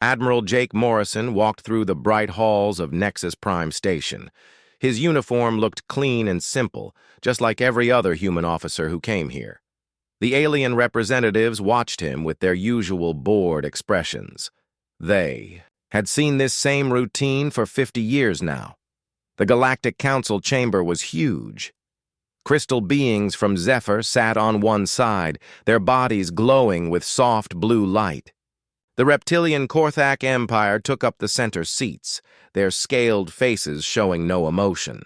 Admiral Jake Morrison walked through the bright halls of Nexus Prime Station. His uniform looked clean and simple, just like every other human officer who came here. The alien representatives watched him with their usual bored expressions. They had seen this same routine for 50 years now. The Galactic Council chamber was huge. Crystal beings from Zephyr sat on one side, their bodies glowing with soft blue light. The reptilian Korthak Empire took up the center seats, their scaled faces showing no emotion.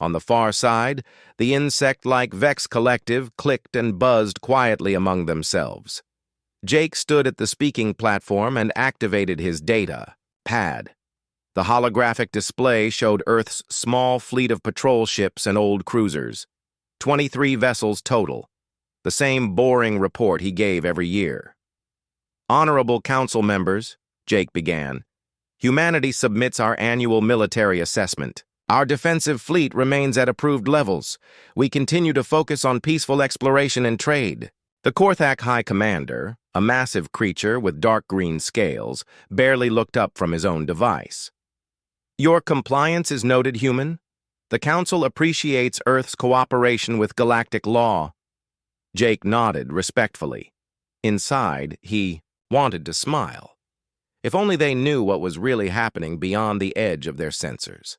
On the far side, the insect-like Vex Collective clicked and buzzed quietly among themselves. Jake stood at the speaking platform and activated his data pad. The holographic display showed Earth's small fleet of patrol ships and old cruisers. 23 vessels total. The same boring report he gave every year. Honorable Council members, Jake began, humanity submits our annual military assessment. Our defensive fleet remains at approved levels. We continue to focus on peaceful exploration and trade. The Korthak High Commander, a massive creature with dark green scales, barely looked up from his own device. Your compliance is noted, human. The Council appreciates Earth's cooperation with galactic law. Jake nodded respectfully. Inside, he wanted to smile. If only they knew what was really happening beyond the edge of their sensors.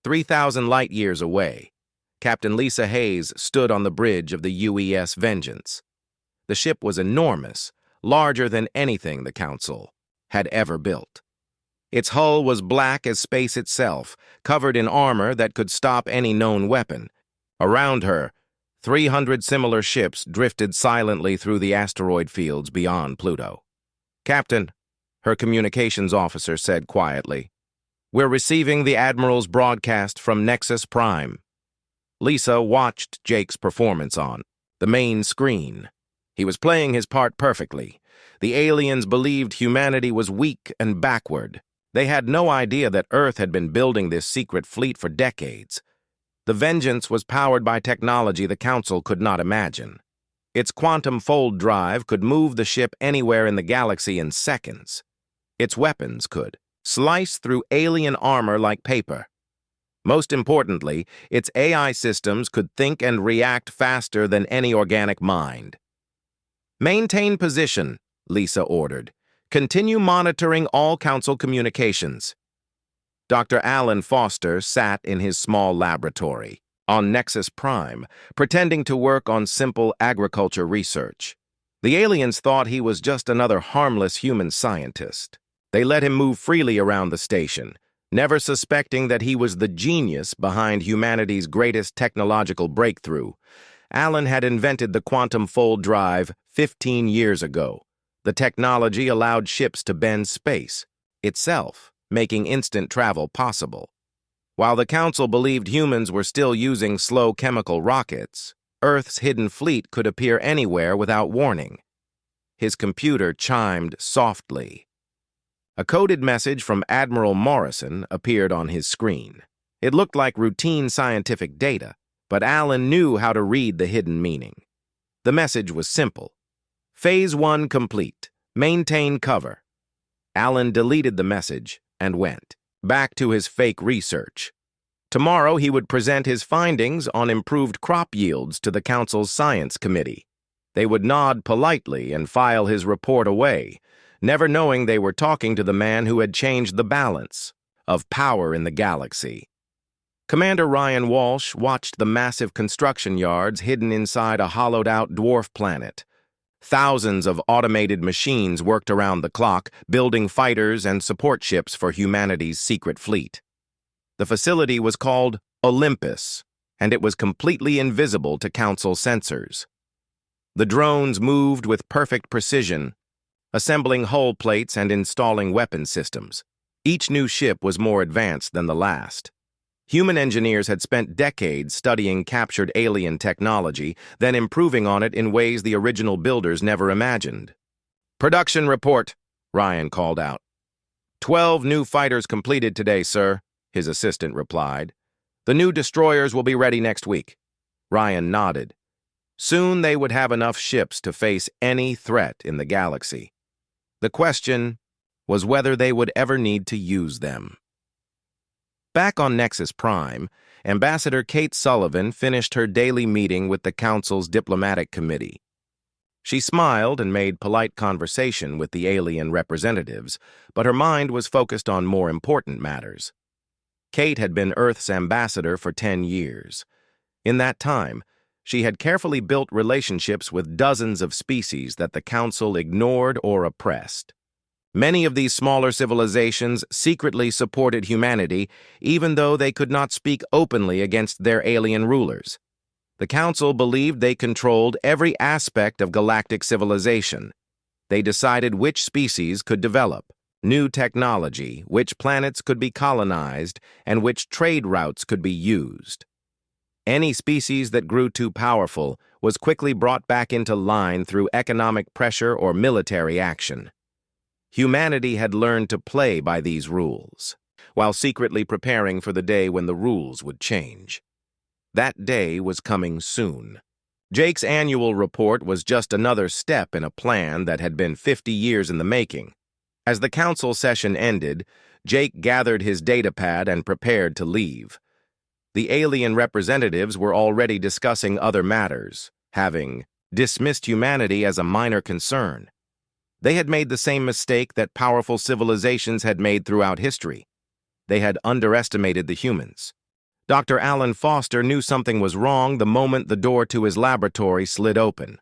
3,000 light-years away, Captain Lisa Hayes stood on the bridge of the UES Vengeance. The ship was enormous, larger than anything the Council had ever built. Its hull was black as space itself, covered in armor that could stop any known weapon. Around her, 300 similar ships drifted silently through the asteroid fields beyond Pluto. Captain, her communications officer said quietly, we're receiving the Admiral's broadcast from Nexus Prime. Lisa watched Jake's performance on the main screen. He was playing his part perfectly. The aliens believed humanity was weak and backward. They had no idea that Earth had been building this secret fleet for decades. The Vengeance was powered by technology the Council could not imagine. Its quantum fold drive could move the ship anywhere in the galaxy in seconds. Its weapons could slice through alien armor like paper. Most importantly, its AI systems could think and react faster than any organic mind. Maintain position, Lisa ordered. Continue monitoring all Council communications. Dr. Alan Foster sat in his small laboratory on Nexus Prime, pretending to work on simple agriculture research. The aliens thought he was just another harmless human scientist. They let him move freely around the station, never suspecting that he was the genius behind humanity's greatest technological breakthrough. Alan had invented the quantum fold drive 15 years ago. The technology allowed ships to bend space itself, making instant travel possible. While the Council believed humans were still using slow chemical rockets, Earth's hidden fleet could appear anywhere without warning. His computer chimed softly. A coded message from Admiral Morrison appeared on his screen. It looked like routine scientific data, but Alan knew how to read the hidden meaning. The message was simple. Phase 1 complete. Maintain cover. Alan deleted the message and went back to his fake research. Tomorrow he would present his findings on improved crop yields to the Council's Science Committee. They would nod politely and file his report away, never knowing they were talking to the man who had changed the balance of power in the galaxy. Commander Ryan Walsh watched the massive construction yards hidden inside a hollowed-out dwarf planet. Thousands of automated machines worked around the clock, building fighters and support ships for humanity's secret fleet. The facility was called Olympus, and it was completely invisible to Council sensors. The drones moved with perfect precision, assembling hull plates and installing weapon systems. Each new ship was more advanced than the last. Human engineers had spent decades studying captured alien technology, then improving on it in ways the original builders never imagined. Production report, Ryan called out. 12 new fighters completed today, sir, his assistant replied. The new destroyers will be ready next week. Ryan nodded. Soon they would have enough ships to face any threat in the galaxy. The question was whether they would ever need to use them. Back on Nexus Prime, Ambassador Kate Sullivan finished her daily meeting with the Council's diplomatic committee. She smiled and made polite conversation with the alien representatives, but her mind was focused on more important matters. Kate had been Earth's ambassador for 10 years. In that time, she had carefully built relationships with dozens of species that the Council ignored or oppressed. Many of these smaller civilizations secretly supported humanity, even though they could not speak openly against their alien rulers. The Council believed they controlled every aspect of galactic civilization. They decided which species could develop new technology, which planets could be colonized, and which trade routes could be used. Any species that grew too powerful was quickly brought back into line through economic pressure or military action. Humanity had learned to play by these rules, while secretly preparing for the day when the rules would change. That day was coming soon. Jake's annual report was just another step in a plan that had been 50 years in the making. As the council session ended, Jake gathered his datapad and prepared to leave. The alien representatives were already discussing other matters, having dismissed humanity as a minor concern. They had made the same mistake that powerful civilizations had made throughout history. They had underestimated the humans. Dr. Alan Foster knew something was wrong the moment the door to his laboratory slid open.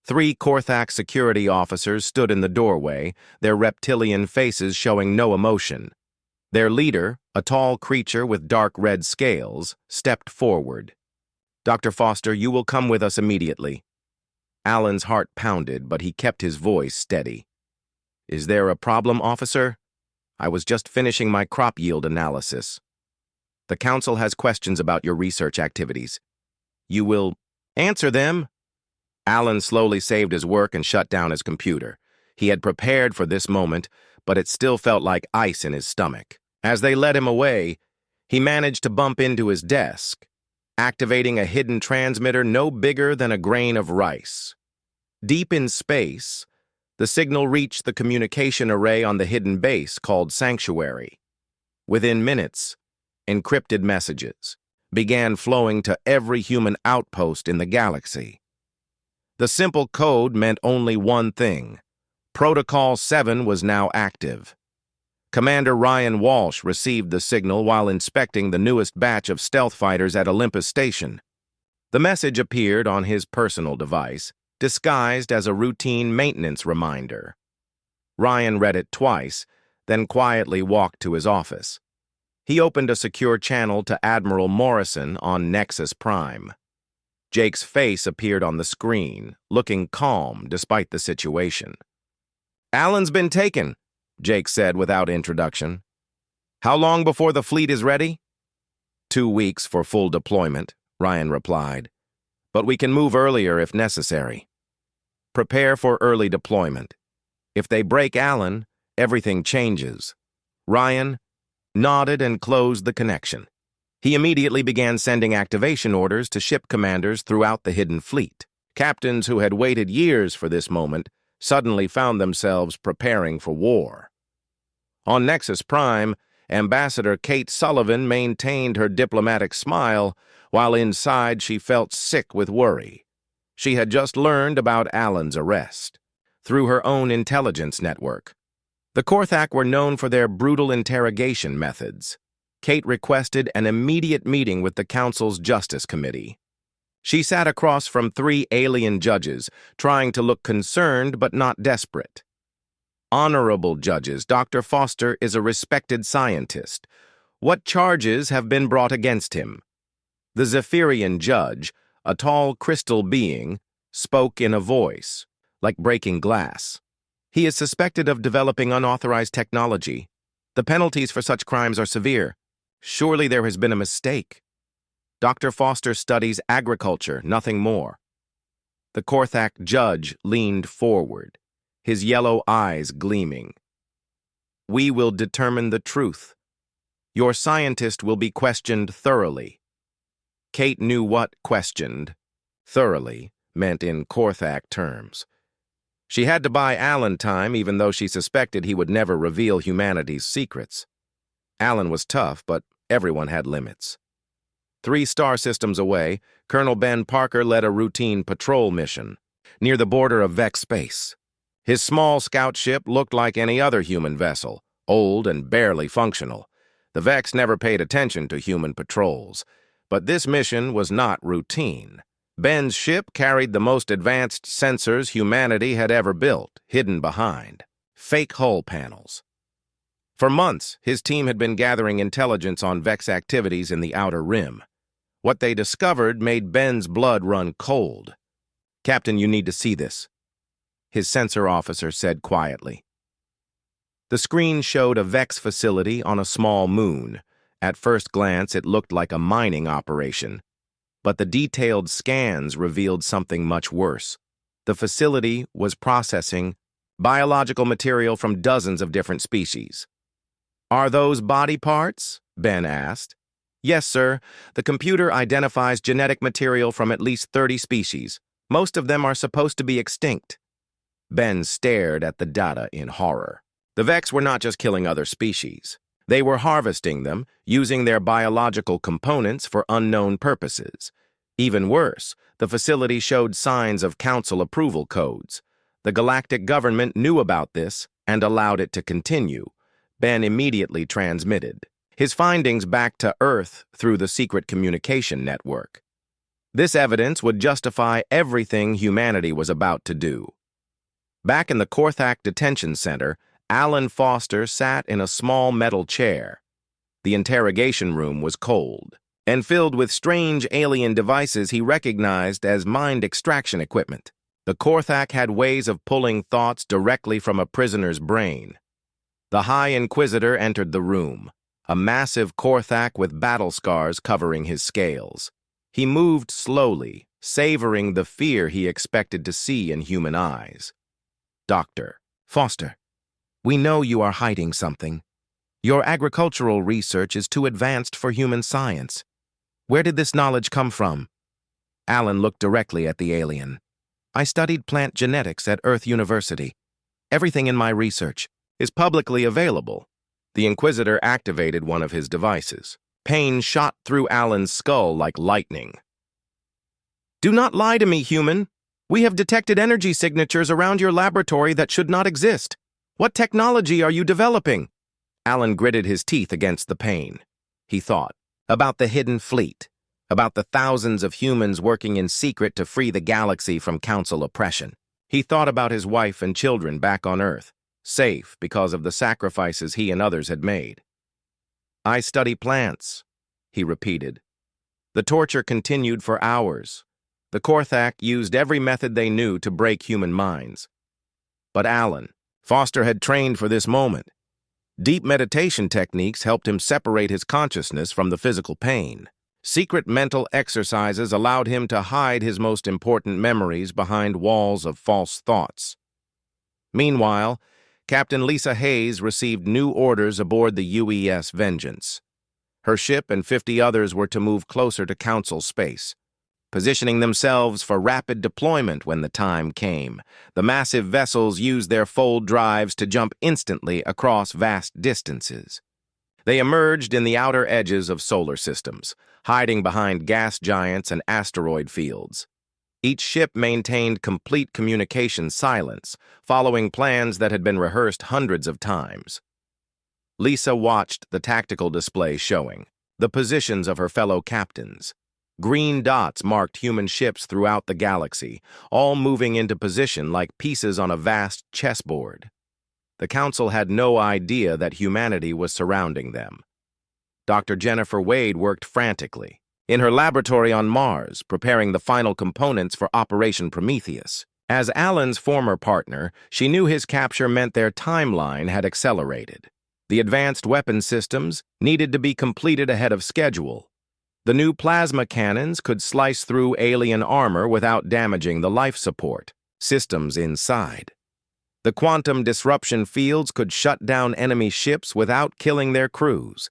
3 Korthak security officers stood in the doorway, their reptilian faces showing no emotion. Their leader, a tall creature with dark red scales, stepped forward. "Dr. Foster, you will come with us immediately." Alan's heart pounded, but he kept his voice steady. "Is there a problem, officer? I was just finishing my crop yield analysis. The council has questions about your research activities. You will answer them." Alan slowly saved his work and shut down his computer. He had prepared for this moment, but it still felt like ice in his stomach. As they led him away, he managed to bump into his desk, activating a hidden transmitter no bigger than a grain of rice. Deep in space, the signal reached the communication array on the hidden base called Sanctuary. Within minutes, encrypted messages began flowing to every human outpost in the galaxy. The simple code meant only one thing: Protocol 7 was now active. Commander Ryan Walsh received the signal while inspecting the newest batch of stealth fighters at Olympus Station. The message appeared on his personal device, disguised as a routine maintenance reminder. Ryan read it twice, then quietly walked to his office. He opened a secure channel to Admiral Morrison on Nexus Prime. Jake's face appeared on the screen, looking calm despite the situation. "Alan's been taken," Jake said without introduction. "How long before the fleet is ready?" 2 weeks for full deployment, Ryan replied. "But we can move earlier if necessary. Prepare for early deployment. If they break Alan, everything changes." Ryan nodded and closed the connection. He immediately began sending activation orders to ship commanders throughout the hidden fleet. Captains who had waited years for this moment suddenly found themselves preparing for war. On Nexus Prime, Ambassador Kate Sullivan maintained her diplomatic smile, while inside she felt sick with worry. She had just learned about Alan's arrest through her own intelligence network. The Korthak were known for their brutal interrogation methods. Kate requested an immediate meeting with the Council's Justice Committee. She sat across from 3 alien judges, trying to look concerned but not desperate. "Honorable judges, Dr. Foster is a respected scientist. What charges have been brought against him?" The Zephyrian judge, a tall crystal being, spoke in a voice like breaking glass. "He is suspected of developing unauthorized technology. The penalties for such crimes are severe. Surely there has been a mistake. Dr. Foster studies agriculture, nothing more." The Korthak judge leaned forward, his yellow eyes gleaming. "We will determine the truth. Your scientist will be questioned thoroughly." Kate knew what questioned thoroughly meant in Korthak terms. She had to buy Alan time, even though she suspected he would never reveal humanity's secrets. Alan was tough, but everyone had limits. 3 star systems away, Colonel Ben Parker led a routine patrol mission near the border of Vex space. His small scout ship looked like any other human vessel, old and barely functional. The Vex never paid attention to human patrols, but this mission was not routine. Ben's ship carried the most advanced sensors humanity had ever built, hidden behind fake hull panels. For months, his team had been gathering intelligence on Vex activities in the Outer Rim. What they discovered made Ben's blood run cold. "Captain, you need to see this," his sensor officer said quietly. The screen showed a Vex facility on a small moon. At first glance, it looked like a mining operation. But the detailed scans revealed something much worse. The facility was processing biological material from dozens of different species. "Are those body parts?" Ben asked. "Yes, sir. The computer identifies genetic material from at least 30 species. Most of them are supposed to be extinct." Ben stared at the data in horror. The Vex were not just killing other species. They were harvesting them, using their biological components for unknown purposes. Even worse, the facility showed signs of council approval codes. The galactic government knew about this and allowed it to continue. Ben immediately transmitted his findings back to Earth through the secret communication network. This evidence would justify everything humanity was about to do. Back in the Korthak Detention Center, Alan Foster sat in a small metal chair. The interrogation room was cold and filled with strange alien devices he recognized as mind extraction equipment. The Korthak had ways of pulling thoughts directly from a prisoner's brain. The High Inquisitor entered the room, a massive Korthak with battle scars covering his scales. He moved slowly, savoring the fear he expected to see in human eyes. "Dr. Foster, we know you are hiding something. Your agricultural research is too advanced for human science. Where did this knowledge come from?" Alan looked directly at the alien. "I studied plant genetics at Earth University. Everything in my research is publicly available." The Inquisitor activated one of his devices. Pain shot through Alan's skull like lightning. "Do not lie to me, human. We have detected energy signatures around your laboratory that should not exist. What technology are you developing?" Alan gritted his teeth against the pain. He thought about the hidden fleet, about the thousands of humans working in secret to free the galaxy from council oppression. He thought about his wife and children back on Earth, safe because of the sacrifices he and others had made. "I study plants," he repeated. The torture continued for hours. The Korthak used every method they knew to break human minds. But Alan, Foster had trained for this moment. Deep meditation techniques helped him separate his consciousness from the physical pain. Secret mental exercises allowed him to hide his most important memories behind walls of false thoughts. Meanwhile, Captain Lisa Hayes received new orders aboard the UES Vengeance. Her ship and 50 others were to move closer to Council space, positioning themselves for rapid deployment when the time came. The massive vessels used their fold drives to jump instantly across vast distances. They emerged in the outer edges of solar systems, hiding behind gas giants and asteroid fields. Each ship maintained complete communication silence, following plans that had been rehearsed hundreds of times. Lisa watched the tactical display showing the positions of her fellow captains. Green dots marked human ships throughout the galaxy, all moving into position like pieces on a vast chessboard. The Council had no idea that humanity was surrounding them. Dr. Jennifer Wade worked frantically in her laboratory on Mars, preparing the final components for Operation Prometheus. As Alan's former partner, she knew his capture meant their timeline had accelerated. The advanced weapon systems needed to be completed ahead of schedule. The new plasma cannons could slice through alien armor without damaging the life support systems inside. The quantum disruption fields could shut down enemy ships without killing their crews.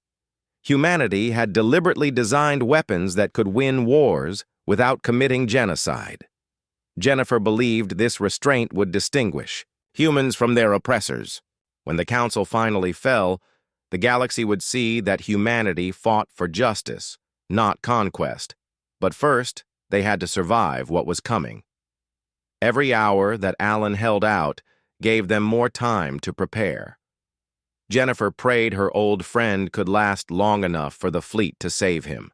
Humanity had deliberately designed weapons that could win wars without committing genocide. Jennifer believed this restraint would distinguish humans from their oppressors. When the council finally fell, the galaxy would see that humanity fought for justice, not conquest. But first, they had to survive what was coming. Every hour that Alan held out gave them more time to prepare. Jennifer prayed her old friend could last long enough for the fleet to save him.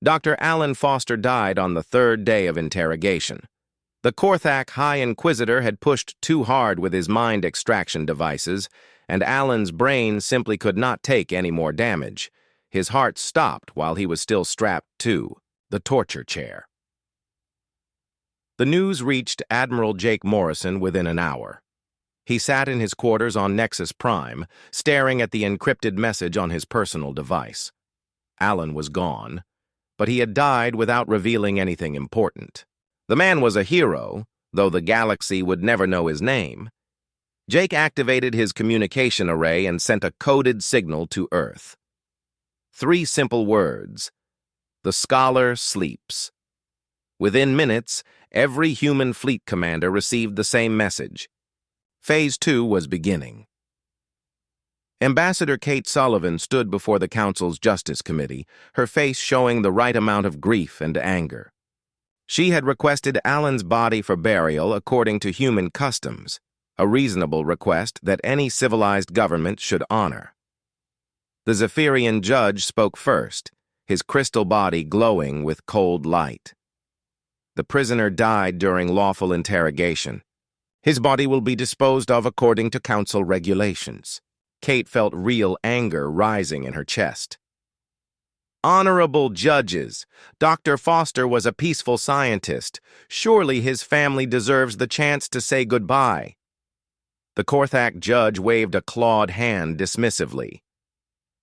Dr. Alan Foster died on the third day of interrogation. The Korthak High Inquisitor had pushed too hard with his mind extraction devices, and Alan's brain simply could not take any more damage. His heart stopped while he was still strapped to the torture chair. The news reached Admiral Jake Morrison within an hour. He sat in his quarters on Nexus Prime, staring at the encrypted message on his personal device. Alan was gone, but he had died without revealing anything important. The man was a hero, though the galaxy would never know his name. Jake activated his communication array and sent a coded signal to Earth. 3 simple words: "The scholar sleeps." Within minutes, every human fleet commander received the same message. Phase 2 was beginning. Ambassador Kate Sullivan stood before the Council's Justice Committee, her face showing the right amount of grief and anger. She had requested Alan's body for burial according to human customs, a reasonable request that any civilized government should honor. The Zephyrian judge spoke first, his crystal body glowing with cold light. The prisoner died during lawful interrogation. His body will be disposed of according to council regulations. Kate felt real anger rising in her chest. Honorable judges, Dr. Foster was a peaceful scientist. Surely his family deserves the chance to say goodbye. The Korthak judge waved a clawed hand dismissively.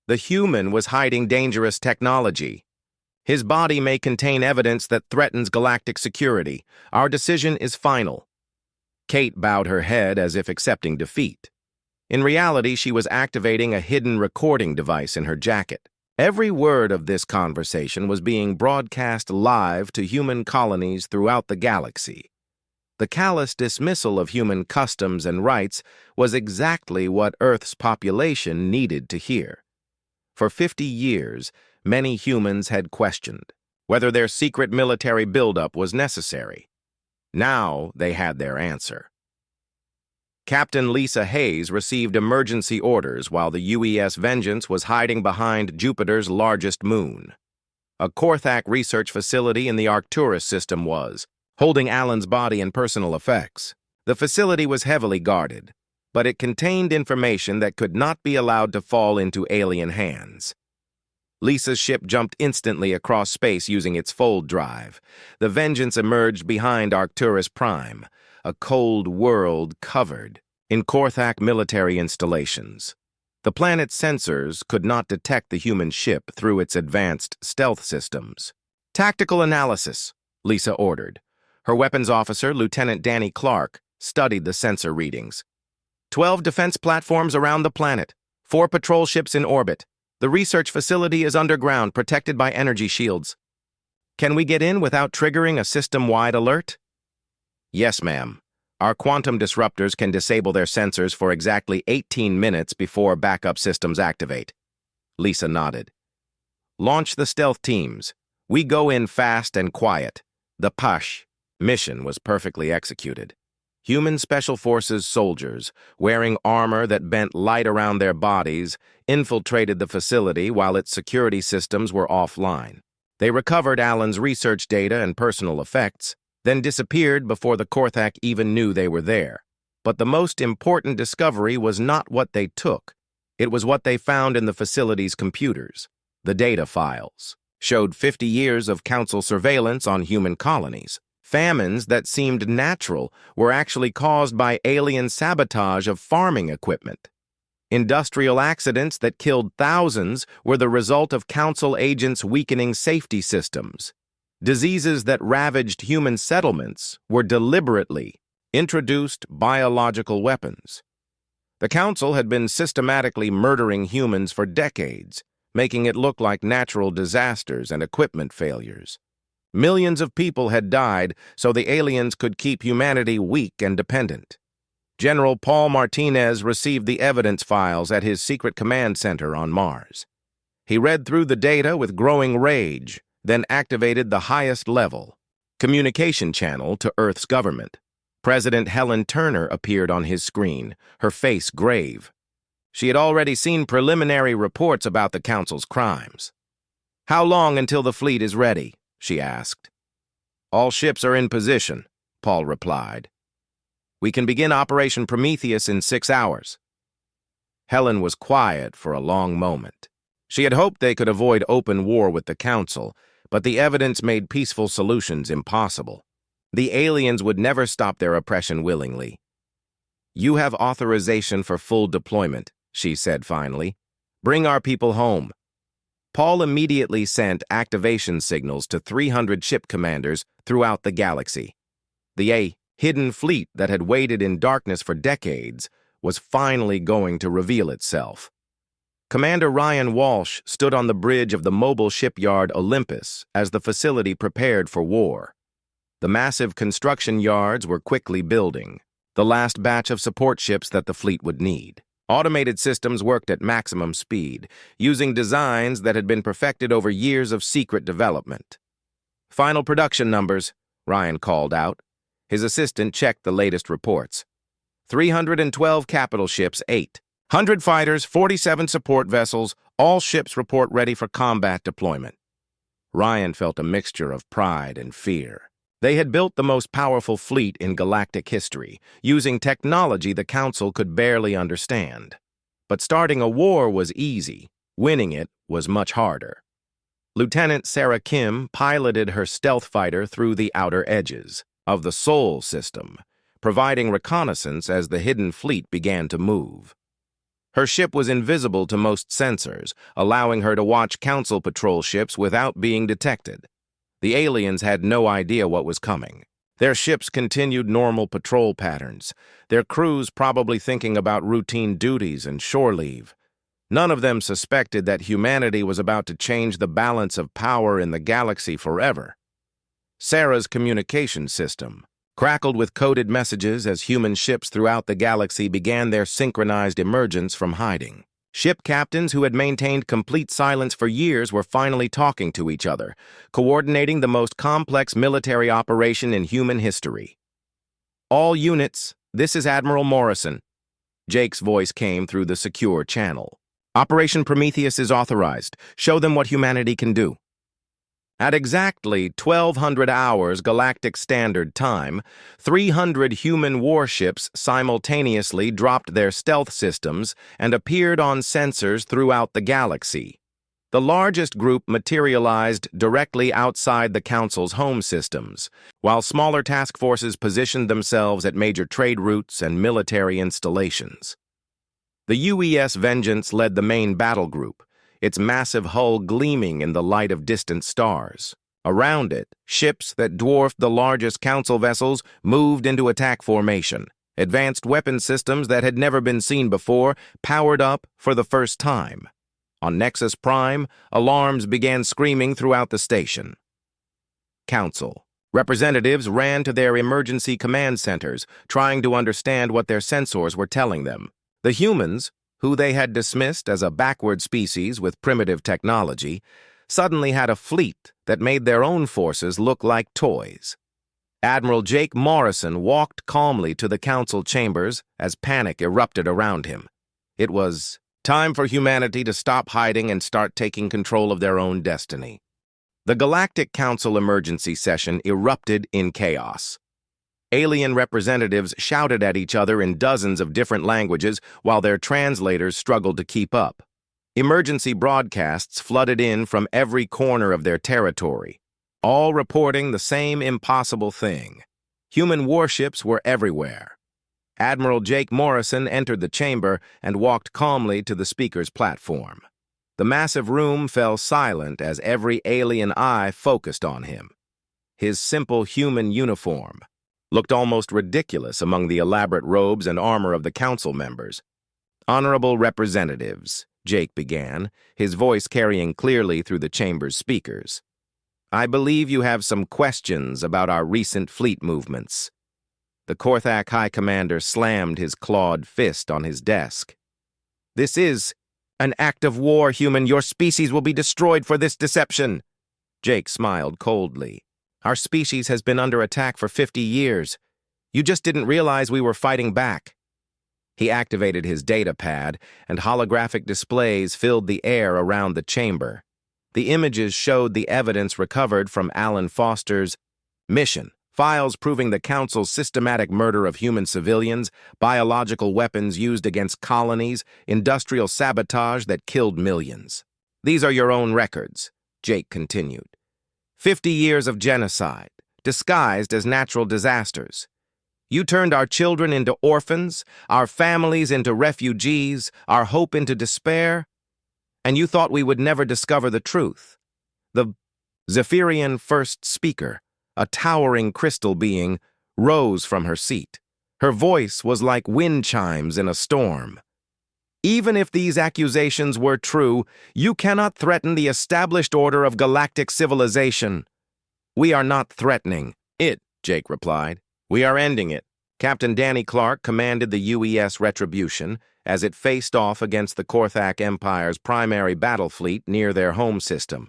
The human was hiding dangerous technology. His body may contain evidence that threatens galactic security. Our decision is final. Kate bowed her head as if accepting defeat. In reality, she was activating a hidden recording device in her jacket. Every word of this conversation was being broadcast live to human colonies throughout the galaxy. The callous dismissal of human customs and rights was exactly what Earth's population needed to hear. For 50 years, many humans had questioned whether their secret military buildup was necessary. Now they had their answer. Captain Lisa Hayes received emergency orders while the UES Vengeance was hiding behind Jupiter's largest moon. A Korthak research facility in the Arcturus system was holding Alan's body and personal effects. The facility was heavily guarded, but it contained information that could not be allowed to fall into alien hands. Lisa's ship jumped instantly across space using its fold drive. The Vengeance emerged behind Arcturus Prime, a cold world covered in Korthak military installations. The planet's sensors could not detect the human ship through its advanced stealth systems. Tactical analysis, Lisa ordered. Her weapons officer, Lieutenant Danny Clark, studied the sensor readings. 12 defense platforms around the planet, 4 patrol ships in orbit. The research facility is underground, protected by energy shields. Can we get in without triggering a system-wide alert? Yes, ma'am. Our quantum disruptors can disable their sensors for exactly 18 minutes before backup systems activate. Lisa nodded. Launch the stealth teams. We go in fast and quiet. The Pash mission was perfectly executed. Human Special Forces soldiers, wearing armor that bent light around their bodies, infiltrated the facility while its security systems were offline. They recovered Alan's research data and personal effects, then disappeared before the Korthak even knew they were there. But the most important discovery was not what they took. It was what they found in the facility's computers. The data files showed 50 years of Council surveillance on human colonies. Famines that seemed natural were actually caused by alien sabotage of farming equipment. Industrial accidents that killed thousands were the result of Council agents weakening safety systems. Diseases that ravaged human settlements were deliberately introduced biological weapons. The Council had been systematically murdering humans for decades, making it look like natural disasters and equipment failures. Millions of people had died, so the aliens could keep humanity weak and dependent. General Paul Martinez received the evidence files at his secret command center on Mars. He read through the data with growing rage, then activated the highest level communication channel to Earth's government. President Helen Turner appeared on his screen, her face grave. She had already seen preliminary reports about the Council's crimes. "How long until the fleet is ready?" she asked. "All ships are in position," Paul replied. "We can begin Operation Prometheus in 6 hours." Helen was quiet for a long moment. She had hoped they could avoid open war with the Council, but the evidence made peaceful solutions impossible. The aliens would never stop their oppression willingly. "You have authorization for full deployment," she said finally. "Bring our people home." Paul immediately sent activation signals to 300 ship commanders throughout the galaxy. The hidden fleet that had waited in darkness for decades was finally going to reveal itself. Commander Ryan Walsh stood on the bridge of the mobile shipyard Olympus as the facility prepared for war. The massive construction yards were quickly building, the last batch of support ships that the fleet would need. Automated systems worked at maximum speed, using designs that had been perfected over years of secret development. "Final production numbers," Ryan called out. His assistant checked the latest reports. 312 capital ships, 800 fighters, 47 support vessels, all ships report ready for combat deployment. Ryan felt a mixture of pride and fear. They had built the most powerful fleet in galactic history, using technology the Council could barely understand. But starting a war was easy. Winning it was much harder. Lieutenant Sarah Kim piloted her stealth fighter through the outer edges of the Sol system, providing reconnaissance as the hidden fleet began to move. Her ship was invisible to most sensors, allowing her to watch Council patrol ships without being detected. The aliens had no idea what was coming. Their ships continued normal patrol patterns, their crews probably thinking about routine duties and shore leave. None of them suspected that humanity was about to change the balance of power in the galaxy forever. Sarah's communication system crackled with coded messages as human ships throughout the galaxy began their synchronized emergence from hiding. Ship captains who had maintained complete silence for years were finally talking to each other, coordinating the most complex military operation in human history. "All units, this is Admiral Morrison." Jake's voice came through the secure channel. "Operation Prometheus is authorized. Show them what humanity can do." At exactly 1200 hours Galactic Standard Time, 300 human warships simultaneously dropped their stealth systems and appeared on sensors throughout the galaxy. The largest group materialized directly outside the Council's home systems, while smaller task forces positioned themselves at major trade routes and military installations. The UES Vengeance led the main battle group, its massive hull gleaming in the light of distant stars. Around it, ships that dwarfed the largest Council vessels moved into attack formation. Advanced weapon systems that had never been seen before powered up for the first time. On Nexus Prime, alarms began screaming throughout the station. Council. Representatives ran to their emergency command centers, trying to understand what their sensors were telling them. The humans, who they had dismissed as a backward species with primitive technology, suddenly had a fleet that made their own forces look like toys. Admiral Jake Morrison walked calmly to the Council chambers as panic erupted around him. It was time for humanity to stop hiding and start taking control of their own destiny. The Galactic Council emergency session erupted in chaos. Alien representatives shouted at each other in dozens of different languages while their translators struggled to keep up. Emergency broadcasts flooded in from every corner of their territory, all reporting the same impossible thing. Human warships were everywhere. Admiral Jake Morrison entered the chamber and walked calmly to the speaker's platform. The massive room fell silent as every alien eye focused on him. His simple human uniform looked almost ridiculous among the elaborate robes and armor of the Council members. "Honorable representatives," Jake began, his voice carrying clearly through the chamber's speakers. I believe you have some questions about our recent fleet movements. The Korthak High Commander slammed his clawed fist on his desk. This is an act of war, human. Your species will be destroyed for this deception. Jake smiled coldly. Our species has been under attack for 50 years. You just didn't realize we were fighting back. He activated his data pad, and holographic displays filled the air around the chamber. The images showed the evidence recovered from Alan Foster's mission. Files proving the Council's systematic murder of human civilians, biological weapons used against colonies, industrial sabotage that killed millions. These are your own records, Jake continued. 50 years of genocide, disguised as natural disasters. You turned our children into orphans, our families into refugees, our hope into despair, and you thought we would never discover the truth. The Zephyrian first speaker, a towering crystal being, rose from her seat. Her voice was like wind chimes in a storm. Even if these accusations were true, you cannot threaten the established order of galactic civilization. We are not threatening it, Jake replied. We are ending it. Captain Danny Clark commanded the UES Retribution as it faced off against the Korthak Empire's primary battle fleet near their home system.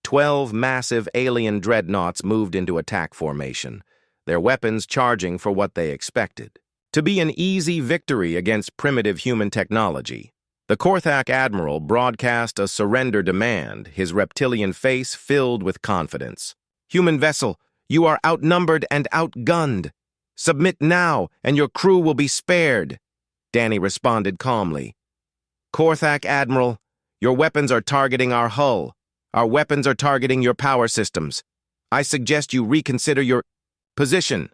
12 massive alien dreadnoughts moved into attack formation, their weapons charging for what they expected to be an easy victory against primitive human technology. The Korthak Admiral broadcast a surrender demand, his reptilian face filled with confidence. Human vessel, you are outnumbered and outgunned. Submit now, and your crew will be spared. Danny responded calmly. Korthak Admiral, your weapons are targeting our hull. Our weapons are targeting your power systems. I suggest you reconsider your position.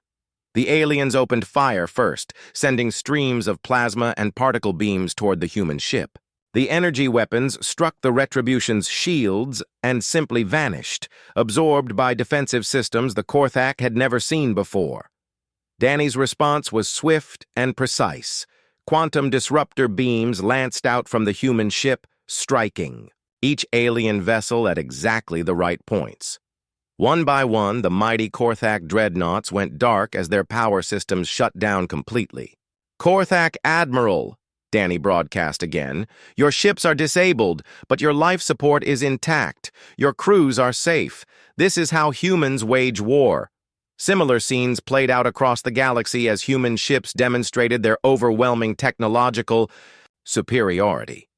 The aliens opened fire first, sending streams of plasma and particle beams toward the human ship. The energy weapons struck the Retribution's shields and simply vanished, absorbed by defensive systems the Korthak had never seen before. Danny's response was swift and precise. Quantum disruptor beams lanced out from the human ship, striking each alien vessel at exactly the right points. One by one, the mighty Korthak dreadnoughts went dark as their power systems shut down completely. Korthak Admiral, Danny broadcast again, your ships are disabled, but your life support is intact. Your crews are safe. This is how humans wage war. Similar scenes played out across the galaxy as human ships demonstrated their overwhelming technological superiority.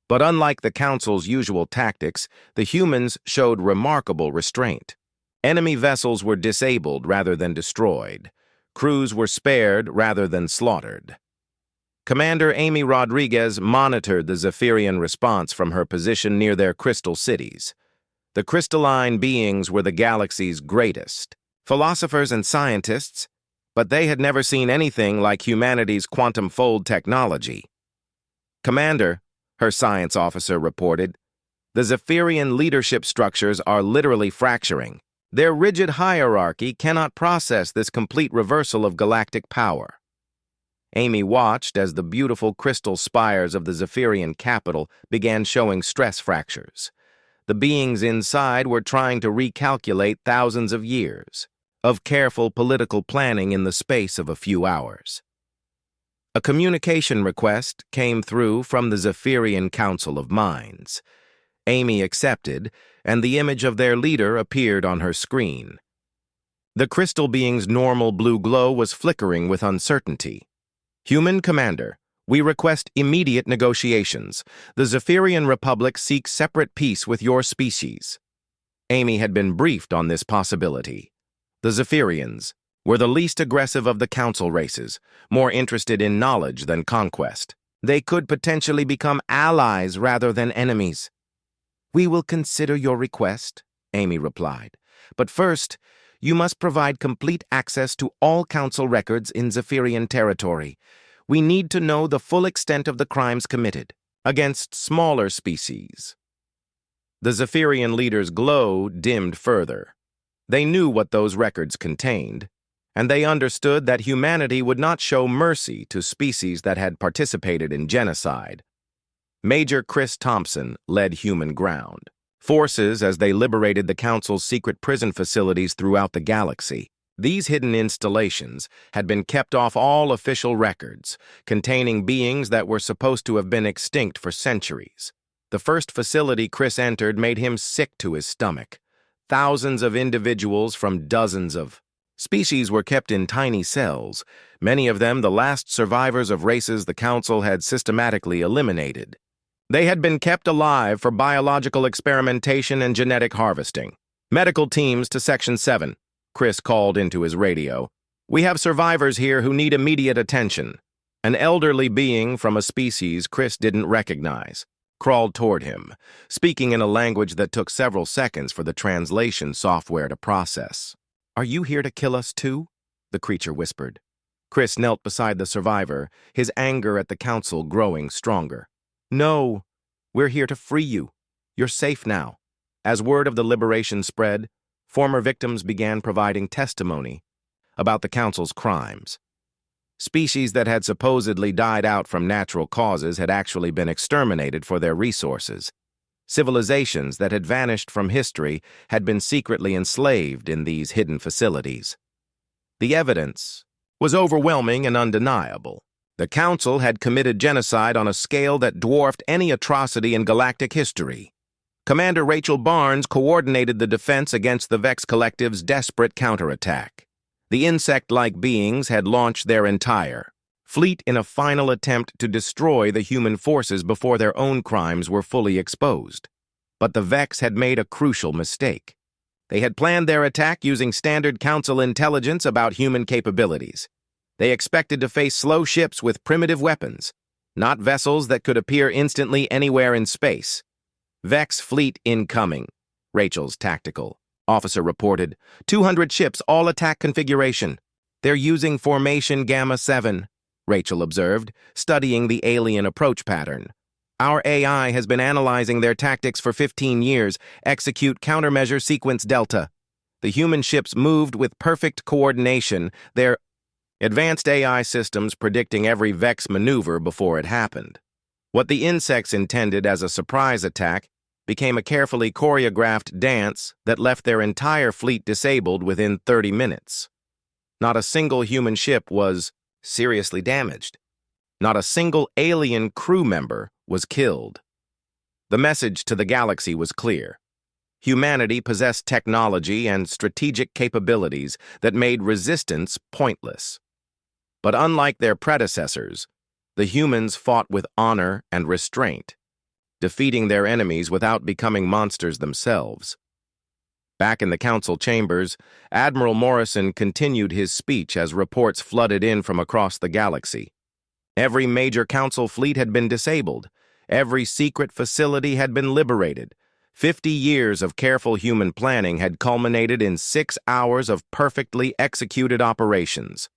But unlike the Council's usual tactics, the humans showed remarkable restraint. Enemy vessels were disabled rather than destroyed. Crews were spared rather than slaughtered. Commander Amy Rodriguez monitored the Zephyrian response from her position near their crystal cities. The crystalline beings were the galaxy's greatest, philosophers and scientists, but they had never seen anything like humanity's quantum fold technology. Commander, her science officer reported, the Zephyrian leadership structures are literally fracturing. Their rigid hierarchy cannot process this complete reversal of galactic power. Amy watched as the beautiful crystal spires of the Zephyrian capital began showing stress fractures. The beings inside were trying to recalculate thousands of years of careful political planning in the space of a few hours. A communication request came through from the Zephyrian Council of Minds. Amy accepted, and the image of their leader appeared on her screen. The crystal being's normal blue glow was flickering with uncertainty. Human Commander, we request immediate negotiations. The Zephyrian Republic seeks separate peace with your species. Amy had been briefed on this possibility. The Zephyrians were the least aggressive of the Council races, more interested in knowledge than conquest. They could potentially become allies rather than enemies. We will consider your request, Amy replied. But first, you must provide complete access to all Council records in Zephyrian territory. We need to know the full extent of the crimes committed against smaller species. The Zephyrian leader's glow dimmed further. They knew what those records contained, and they understood that humanity would not show mercy to species that had participated in genocide. Major Chris Thompson led Human Ground. forces as they liberated the Council's secret prison facilities throughout the galaxy. These hidden installations had been kept off all official records, containing beings that were supposed to have been extinct for centuries. The first facility Chris entered made him sick to his stomach. Thousands of individuals from dozens of species were kept in tiny cells, many of them the last survivors of races the Council had systematically eliminated. They had been kept alive for biological experimentation and genetic harvesting. Medical teams to Section 7, Chris called into his radio. We have survivors here who need immediate attention. An elderly being from a species Chris didn't recognize crawled toward him, speaking in a language that took several seconds for the translation software to process. Are you here to kill us too? The creature whispered. Chris knelt beside the survivor, his anger at the Council growing stronger. No, we're here to free you. You're safe now. As word of the liberation spread, former victims began providing testimony about the Council's crimes. Species that had supposedly died out from natural causes had actually been exterminated for their resources. Civilizations that had vanished from history had been secretly enslaved in these hidden facilities. The evidence was overwhelming and undeniable. The Council had committed genocide on a scale that dwarfed any atrocity in galactic history. Commander Rachel Barnes coordinated the defense against the Vex Collective's desperate counterattack. The insect-like beings had launched their entire fleet in a final attempt to destroy the human forces before their own crimes were fully exposed. But the Vex had made a crucial mistake. They had planned their attack using standard Council intelligence about human capabilities. They expected to face slow ships with primitive weapons, not vessels that could appear instantly anywhere in space. Vex fleet incoming, Rachel's tactical officer reported. 200 ships, all attack configuration. They're using Formation Gamma 7, Rachel observed, studying the alien approach pattern. Our AI has been analyzing their tactics for 15 years. Execute countermeasure sequence Delta. The human ships moved with perfect coordination, their advanced AI systems predicting every Vex maneuver before it happened. What the insects intended as a surprise attack became a carefully choreographed dance that left their entire fleet disabled within 30 minutes. Not a single human ship was seriously damaged. Not a single alien crew member was killed. The message to the galaxy was clear. Humanity possessed technology and strategic capabilities that made resistance pointless. But unlike their predecessors, the humans fought with honor and restraint, defeating their enemies without becoming monsters themselves. Back in the Council chambers, Admiral Morrison continued his speech as reports flooded in from across the galaxy. Every major Council fleet had been disabled. Every secret facility had been liberated. 50 years of careful human planning had culminated in 6 hours of perfectly executed operations.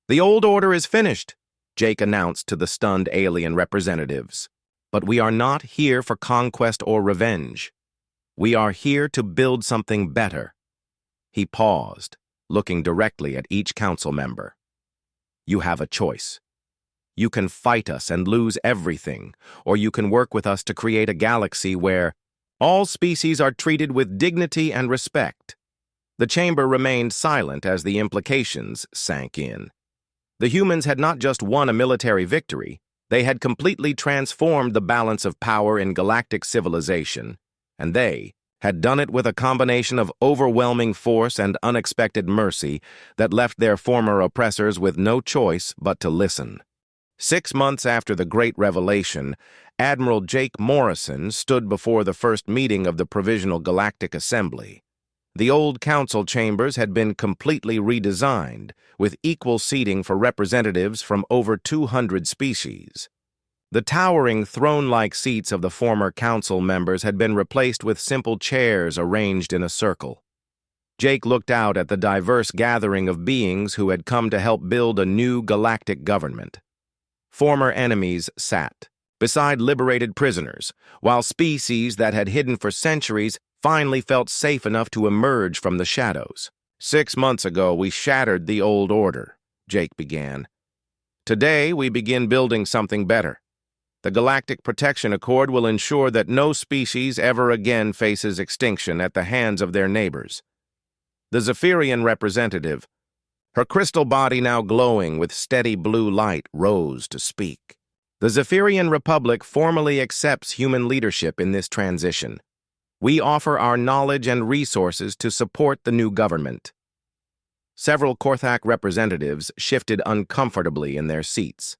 The old order is finished, Jake announced to the stunned alien representatives. But we are not here for conquest or revenge. We are here to build something better. He paused, looking directly at each Council member. You have a choice. You can fight us and lose everything, or you can work with us to create a galaxy where all species are treated with dignity and respect. The chamber remained silent as the implications sank in. The humans had not just won a military victory, they had completely transformed the balance of power in galactic civilization, and they had done it with a combination of overwhelming force and unexpected mercy that left their former oppressors with no choice but to listen. 6 months after the Great Revelation, Admiral Jake Morrison stood before the first meeting of the Provisional Galactic Assembly. The old Council chambers had been completely redesigned, with equal seating for representatives from over 200 species. The towering throne-like seats of the former Council members had been replaced with simple chairs arranged in a circle. Jake looked out at the diverse gathering of beings who had come to help build a new galactic government. Former enemies sat beside liberated prisoners, while species that had hidden for centuries finally felt safe enough to emerge from the shadows. 6 months ago, we shattered the old order, Jake began. Today, we begin building something better. The Galactic Protection Accord will ensure that no species ever again faces extinction at the hands of their neighbors. The Zephyrian representative, her crystal body now glowing with steady blue light, rose to speak. The Zephyrian Republic formally accepts human leadership in this transition. We offer our knowledge and resources to support the new government. Several Korthak representatives shifted uncomfortably in their seats.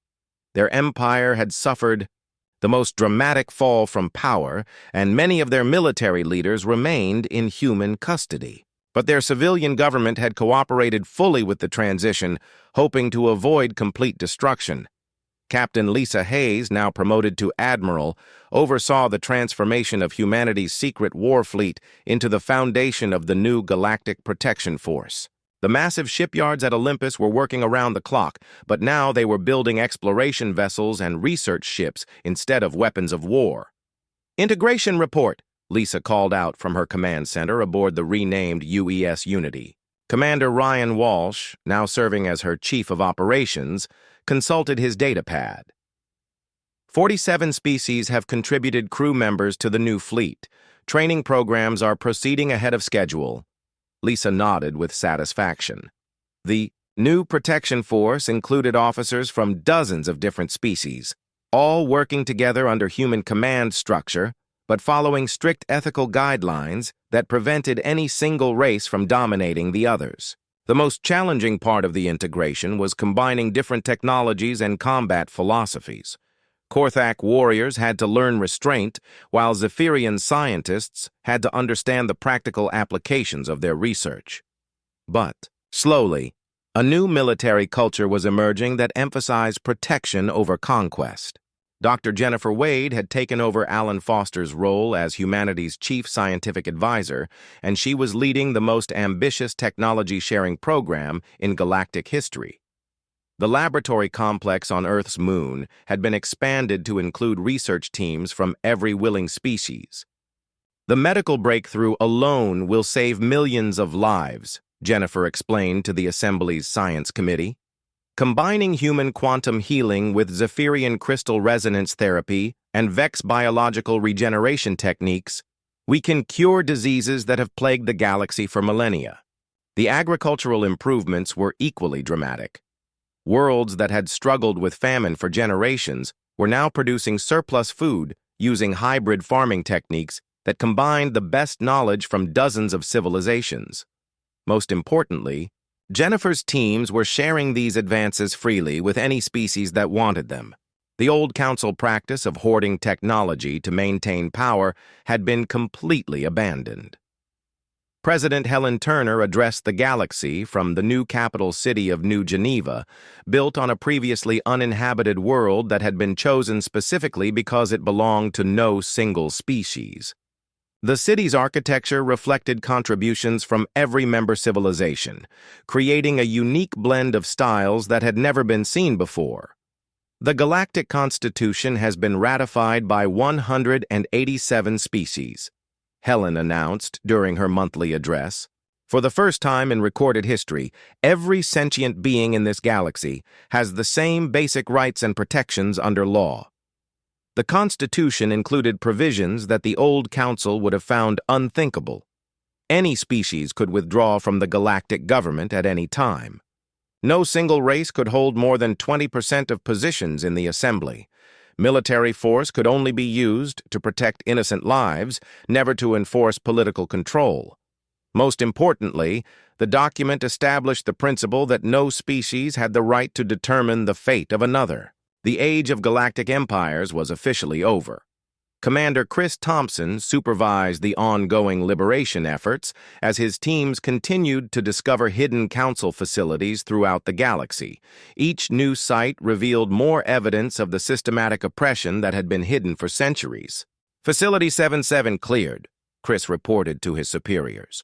Their empire had suffered the most dramatic fall from power, and many of their military leaders remained in human custody. But their civilian government had cooperated fully with the transition, hoping to avoid complete destruction. Captain Lisa Hayes, now promoted to admiral, oversaw the transformation of humanity's secret war fleet into the foundation of the new Galactic Protection Force. The massive shipyards at Olympus were working around the clock, but now they were building exploration vessels and research ships instead of weapons of war. "Integration report," Lisa called out from her command center aboard the renamed UES Unity. Commander Ryan Walsh, now serving as her chief of operations, consulted his datapad. 47 species have contributed crew members to the new fleet. Training programs are proceeding ahead of schedule. Lisa nodded with satisfaction. The new protection force included officers from dozens of different species, all working together under human command structure, but following strict ethical guidelines that prevented any single race from dominating the others. The most challenging part of the integration was combining different technologies and combat philosophies. Korthak warriors had to learn restraint, while Zephyrian scientists had to understand the practical applications of their research. But, slowly, a new military culture was emerging that emphasized protection over conquest. Dr. Jennifer Wade had taken over Alan Foster's role as humanity's chief scientific advisor, and she was leading the most ambitious technology-sharing program in galactic history. The laboratory complex on Earth's moon had been expanded to include research teams from every willing species. "The medical breakthrough alone will save millions of lives," Jennifer explained to the Assembly's Science Committee. "Combining human quantum healing with Zephyrian crystal resonance therapy and Vex biological regeneration techniques, we can cure diseases that have plagued the galaxy for millennia." The agricultural improvements were equally dramatic. Worlds that had struggled with famine for generations were now producing surplus food using hybrid farming techniques that combined the best knowledge from dozens of civilizations. Most importantly, Jennifer's teams were sharing these advances freely with any species that wanted them. The old council practice of hoarding technology to maintain power had been completely abandoned. President Helen Turner addressed the galaxy from the new capital city of New Geneva, built on a previously uninhabited world that had been chosen specifically because it belonged to no single species. The city's architecture reflected contributions from every member civilization, creating a unique blend of styles that had never been seen before. The Galactic Constitution has been ratified by 187 species, Helen announced during her monthly address. For the first time in recorded history, every sentient being in this galaxy has the same basic rights and protections under law. The Constitution included provisions that the old Council would have found unthinkable. Any species could withdraw from the galactic government at any time. No single race could hold more than 20% of positions in the Assembly. Military force could only be used to protect innocent lives, never to enforce political control. Most importantly, the document established the principle that no species had the right to determine the fate of another. The age of galactic empires was officially over. Commander Chris Thompson supervised the ongoing liberation efforts as his teams continued to discover hidden council facilities throughout the galaxy. Each new site revealed more evidence of the systematic oppression that had been hidden for centuries. "Facility 77 cleared," Chris reported to his superiors.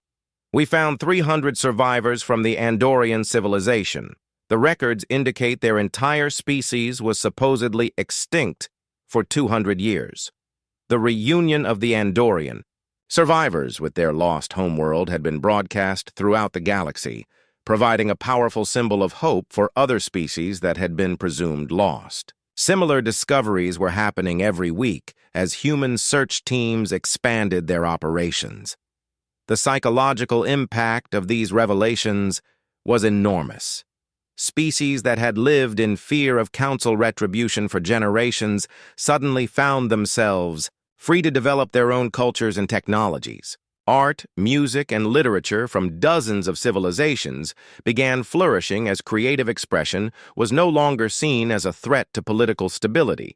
"We found 300 survivors from the Andorian civilization. The records indicate their entire species was supposedly extinct for 200 years. The reunion of the Andorian. Survivors with their lost homeworld had been broadcast throughout the galaxy, providing a powerful symbol of hope for other species that had been presumed lost. Similar discoveries were happening every week as human search teams expanded their operations. The psychological impact of these revelations was enormous. Species that had lived in fear of council retribution for generations suddenly found themselves free to develop their own cultures and technologies. Art, music, and literature from dozens of civilizations began flourishing as creative expression was no longer seen as a threat to political stability.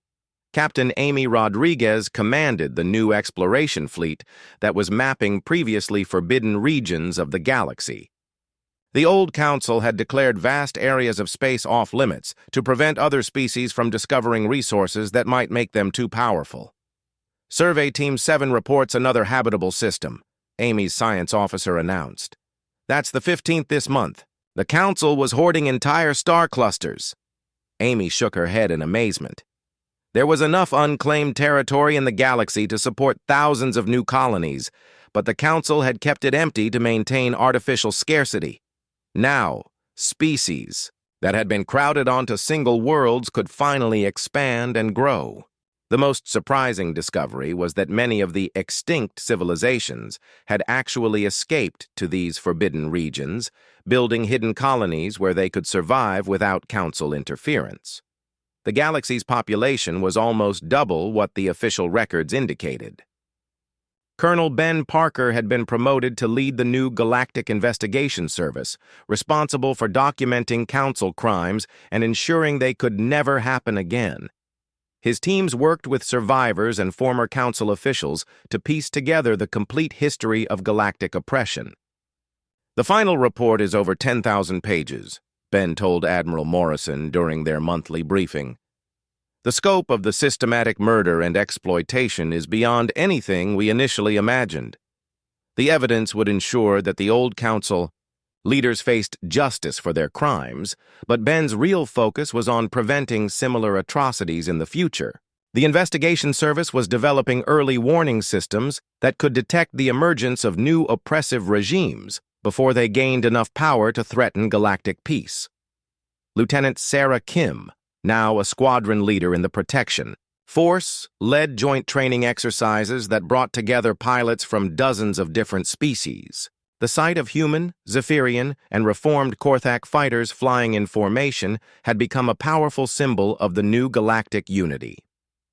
Captain Amy Rodriguez commanded the new exploration fleet that was mapping previously forbidden regions of the galaxy. The old council had declared vast areas of space off-limits to prevent other species from discovering resources that might make them too powerful. Survey Team 7 reports another habitable system, Amy's science officer announced. That's the 15th this month. The council was hoarding entire star clusters. Amy shook her head in amazement. There was enough unclaimed territory in the galaxy to support thousands of new colonies, but the council had kept it empty to maintain artificial scarcity. Now, species that had been crowded onto single worlds could finally expand and grow. The most surprising discovery was that many of the extinct civilizations had actually escaped to these forbidden regions, building hidden colonies where they could survive without council interference. The galaxy's population was almost double what the official records indicated. Colonel Ben Parker had been promoted to lead the new Galactic Investigation Service, responsible for documenting council crimes and ensuring they could never happen again. His teams worked with survivors and former council officials to piece together the complete history of galactic oppression. The final report is over 10,000 pages, Ben told Admiral Morrison during their monthly briefing. The scope of the systematic murder and exploitation is beyond anything we initially imagined. The evidence would ensure that the old council leaders faced justice for their crimes, but Ben's real focus was on preventing similar atrocities in the future. The investigation service was developing early warning systems that could detect the emergence of new oppressive regimes before they gained enough power to threaten galactic peace. Lieutenant Sarah Kim, now a squadron leader in the Protection Force, led joint training exercises that brought together pilots from dozens of different species. The sight of human, Zephyrian, and reformed Korthak fighters flying in formation had become a powerful symbol of the new galactic unity.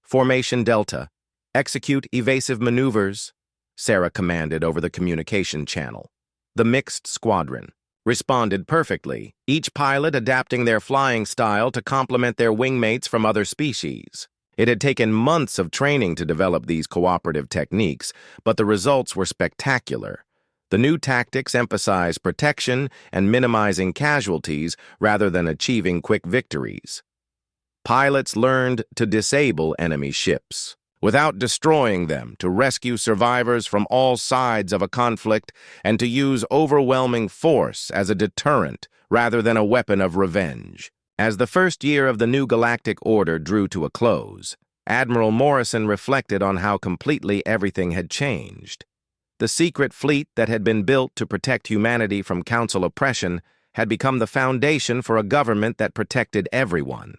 Formation Delta, execute evasive maneuvers, Sarah commanded over the communication channel. The mixed squadron responded perfectly, each pilot adapting their flying style to complement their wingmates from other species. It had taken months of training to develop these cooperative techniques, but the results were spectacular. The new tactics emphasize protection and minimizing casualties rather than achieving quick victories. Pilots learned to disable enemy ships without destroying them, to rescue survivors from all sides of a conflict, and to use overwhelming force as a deterrent rather than a weapon of revenge. As the first year of the new galactic order drew to a close, Admiral Morrison reflected on how completely everything had changed. The secret fleet that had been built to protect humanity from council oppression had become the foundation for a government that protected everyone.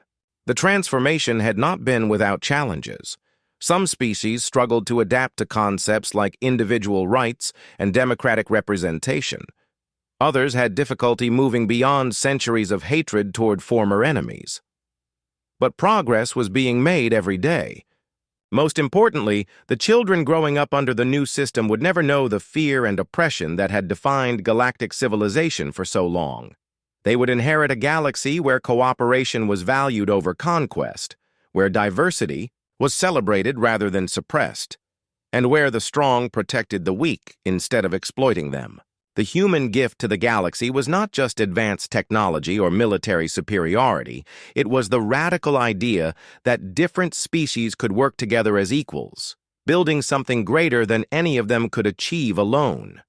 The transformation had not been without challenges. Some species struggled to adapt to concepts like individual rights and democratic representation. Others had difficulty moving beyond centuries of hatred toward former enemies. But progress was being made every day. Most importantly, the children growing up under the new system would never know the fear and oppression that had defined galactic civilization for so long. They would inherit a galaxy where cooperation was valued over conquest, where diversity was celebrated rather than suppressed, and where the strong protected the weak instead of exploiting them. The human gift to the galaxy was not just advanced technology or military superiority. It was the radical idea that different species could work together as equals, building something greater than any of them could achieve alone.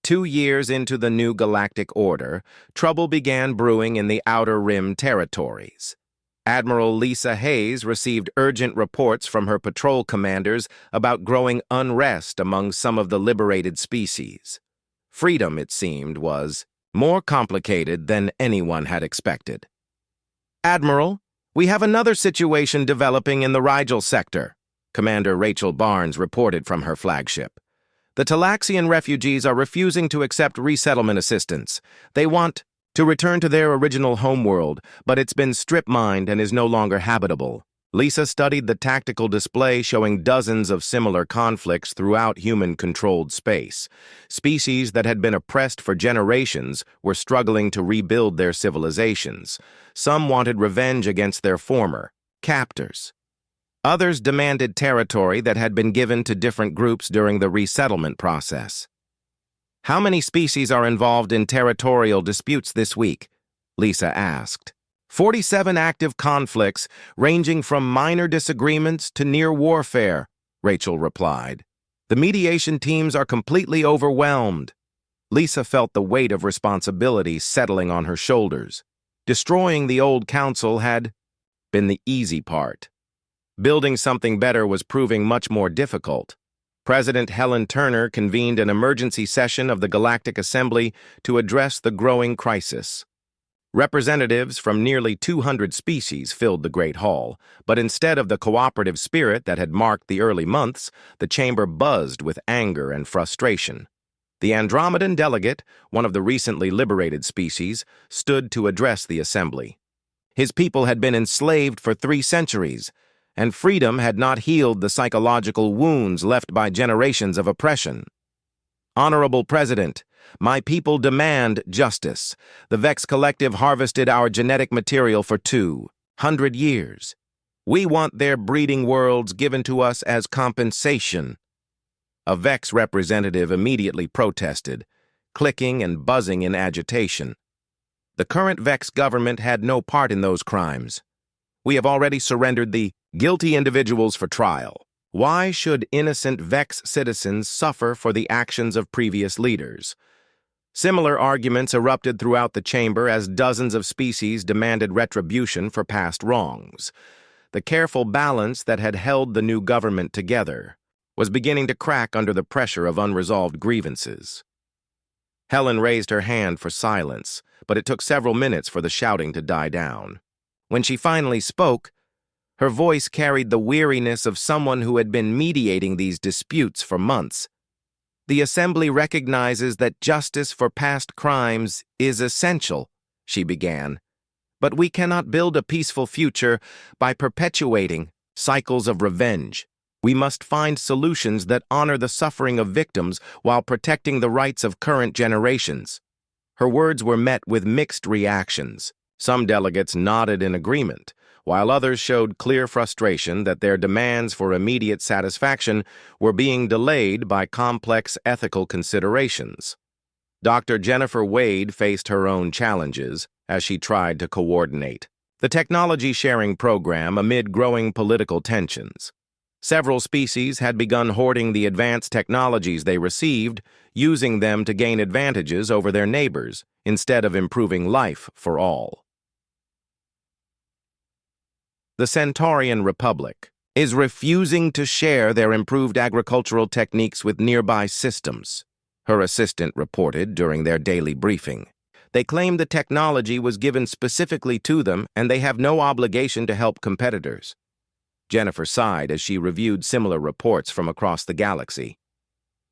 2 years into the new galactic order, trouble began brewing in the Outer Rim territories. Admiral Lisa Hayes received urgent reports from her patrol commanders about growing unrest among some of the liberated species. Freedom, it seemed, was more complicated than anyone had expected. "Admiral, We have another situation developing in the Rigel sector, Commander Rachel Barnes reported from her flagship. The Talaxian refugees are refusing to accept resettlement assistance. They want to return to their original homeworld, but it's been strip-mined and is no longer habitable. Lisa studied the tactical display showing dozens of similar conflicts throughout human-controlled space. Species that had been oppressed for generations were struggling to rebuild their civilizations. Some wanted revenge against their former captors. Others demanded territory that had been given to different groups during the resettlement process. How many species are involved in territorial disputes this week? Lisa asked. 47 active conflicts, ranging from minor disagreements to near warfare, Rachel replied. The mediation teams are completely overwhelmed. Lisa felt the weight of responsibility settling on her shoulders. Destroying the old council had been the easy part. Building something better was proving much more difficult. President Helen Turner convened an emergency session of the Galactic Assembly to address the growing crisis. Representatives from nearly 200 species filled the Great Hall, but instead of the cooperative spirit that had marked the early months, the chamber buzzed with anger and frustration. The Andromedan delegate, one of the recently liberated species, stood to address the assembly. His people had been enslaved for 3 centuries, and freedom had not healed the psychological wounds left by generations of oppression. Honorable President, my people demand justice. The Vex Collective harvested our genetic material for 200 years. We want their breeding worlds given to us as compensation. A Vex representative immediately protested, clicking and buzzing in agitation. The current Vex government had no part in those crimes. We have already surrendered the guilty individuals for trial. Why should innocent Vex citizens suffer for the actions of previous leaders? Similar arguments erupted throughout the chamber as dozens of species demanded retribution for past wrongs. The careful balance that had held the new government together was beginning to crack under the pressure of unresolved grievances. Helen raised her hand for silence, but it took several minutes for the shouting to die down. When she finally spoke, her voice carried the weariness of someone who had been mediating these disputes for months. The Assembly recognizes that justice for past crimes is essential, she began. But we cannot build a peaceful future by perpetuating cycles of revenge. We must find solutions that honor the suffering of victims while protecting the rights of current generations. Her words were met with mixed reactions. Some delegates nodded in agreement, while others showed clear frustration that their demands for immediate satisfaction were being delayed by complex ethical considerations. Dr. Jennifer Wade faced her own challenges as she tried to coordinate the technology sharing program amid growing political tensions. Several species had begun hoarding the advanced technologies they received, using them to gain advantages over their neighbors instead of improving life for all. The Centaurian Republic is refusing to share their improved agricultural techniques with nearby systems, her assistant reported during their daily briefing. They claim the technology was given specifically to them and they have no obligation to help competitors. Jennifer sighed as she reviewed similar reports from across the galaxy.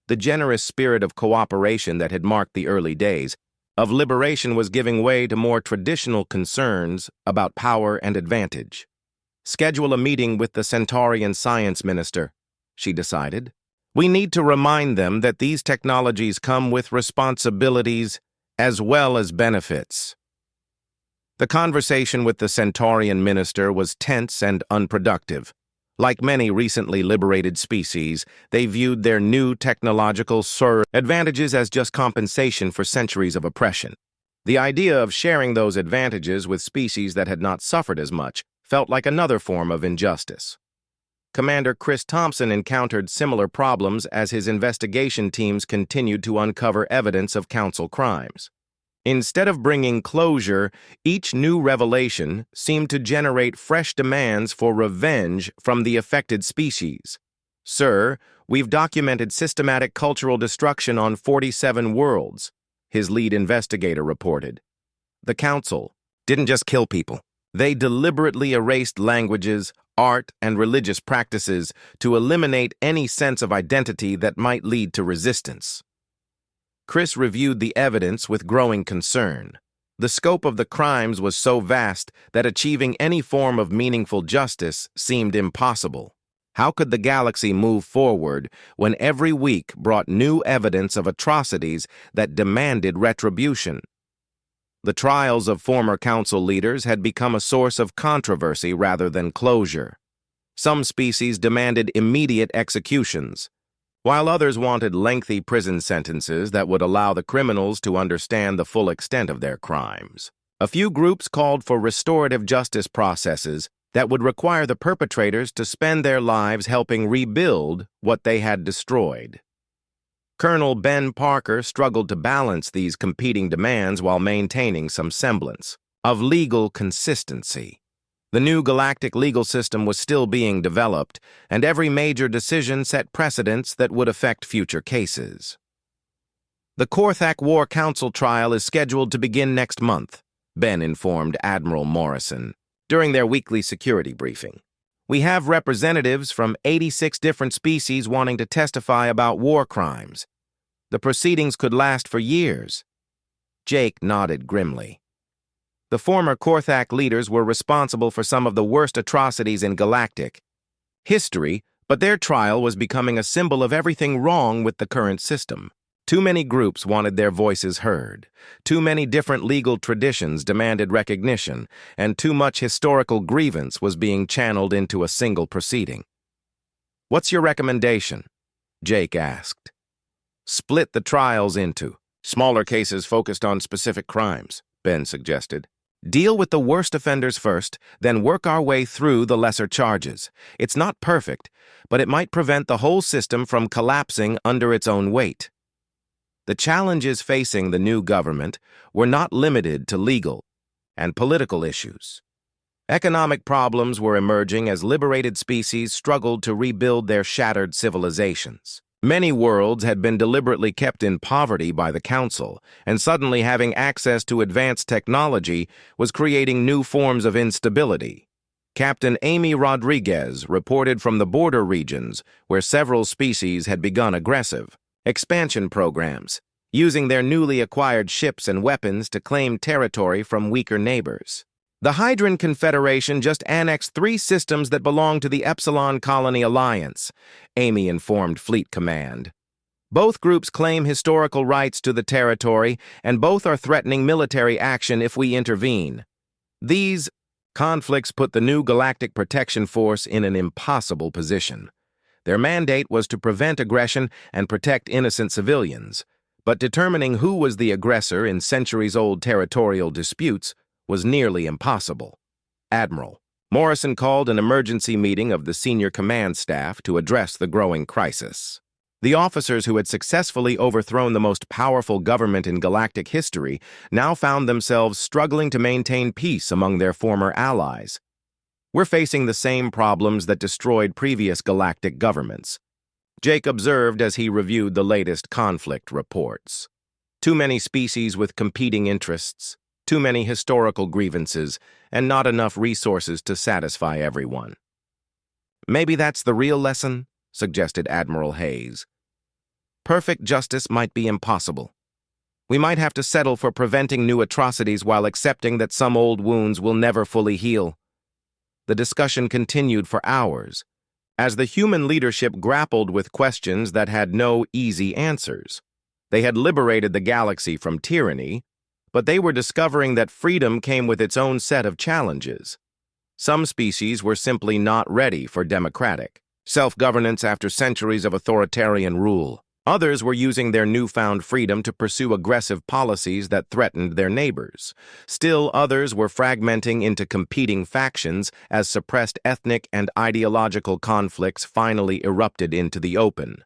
The generous spirit of cooperation that had marked the early days of liberation was giving way to more traditional concerns about power and advantage. Schedule a meeting with the Centaurian Science Minister, she decided. We need to remind them that these technologies come with responsibilities as well as benefits. The conversation with the Centaurian minister was tense and unproductive. Like many recently liberated species, they viewed their new technological advantages as just compensation for centuries of oppression. The idea of sharing those advantages with species that had not suffered as much felt like another form of injustice. Commander Chris Thompson encountered similar problems as his investigation teams continued to uncover evidence of council crimes. Instead of bringing closure, each new revelation seemed to generate fresh demands for revenge from the affected species. Sir, we've documented systematic cultural destruction on 47 worlds, his lead investigator reported. The council didn't just kill people. They deliberately erased languages, art, and religious practices to eliminate any sense of identity that might lead to resistance. Chris reviewed the evidence with growing concern. The scope of the crimes was so vast that achieving any form of meaningful justice seemed impossible. How could the galaxy move forward when every week brought new evidence of atrocities that demanded retribution? The trials of former council leaders had become a source of controversy rather than closure. Some species demanded immediate executions, while others wanted lengthy prison sentences that would allow the criminals to understand the full extent of their crimes. A few groups called for restorative justice processes that would require the perpetrators to spend their lives helping rebuild what they had destroyed. Colonel Ben Parker struggled to balance these competing demands while maintaining some semblance of legal consistency. The new galactic legal system was still being developed, and every major decision set precedents that would affect future cases. The HFY War Council trial is scheduled to begin next month, Ben informed Admiral Morrison during their weekly security briefing. We have representatives from 86 different species wanting to testify about war crimes. The proceedings could last for years. Jake nodded grimly. The former HFY leaders were responsible for some of the worst atrocities in galactic history, but their trial was becoming a symbol of everything wrong with the current system. Too many groups wanted their voices heard. Too many different legal traditions demanded recognition, and too much historical grievance was being channeled into a single proceeding. "What's your recommendation?" Jake asked. "Split the trials into smaller cases focused on specific crimes," Ben suggested. "Deal with the worst offenders first, then work our way through the lesser charges. It's not perfect, but it might prevent the whole system from collapsing under its own weight." The challenges facing the new government were not limited to legal and political issues. Economic problems were emerging as liberated species struggled to rebuild their shattered civilizations. Many worlds had been deliberately kept in poverty by the Council, and suddenly having access to advanced technology was creating new forms of instability. Captain Amy Rodriguez reported from the border regions where several species had begun aggressive expansion programs, using their newly acquired ships and weapons to claim territory from weaker neighbors. The Hydran Confederation just annexed 3 systems that belong to the Epsilon Colony Alliance, Amy informed Fleet Command. Both groups claim historical rights to the territory, and both are threatening military action if we intervene. These conflicts put the new Galactic Protection Force in an impossible position. Their mandate was to prevent aggression and protect innocent civilians, but determining who was the aggressor in centuries-old territorial disputes was nearly impossible. Admiral Morrison called an emergency meeting of the senior command staff to address the growing crisis. The officers who had successfully overthrown the most powerful government in galactic history now found themselves struggling to maintain peace among their former allies. "We're facing the same problems that destroyed previous galactic governments," Jake observed as he reviewed the latest conflict reports. "Too many species with competing interests, too many historical grievances, and not enough resources to satisfy everyone." "Maybe that's the real lesson," suggested Admiral Hayes. "Perfect justice might be impossible. We might have to settle for preventing new atrocities while accepting that some old wounds will never fully heal." The discussion continued for hours, as the human leadership grappled with questions that had no easy answers. They had liberated the galaxy from tyranny, but they were discovering that freedom came with its own set of challenges. Some species were simply not ready for democratic self-governance after centuries of authoritarian rule. Others were using their newfound freedom to pursue aggressive policies that threatened their neighbors. Still, others were fragmenting into competing factions as suppressed ethnic and ideological conflicts finally erupted into the open.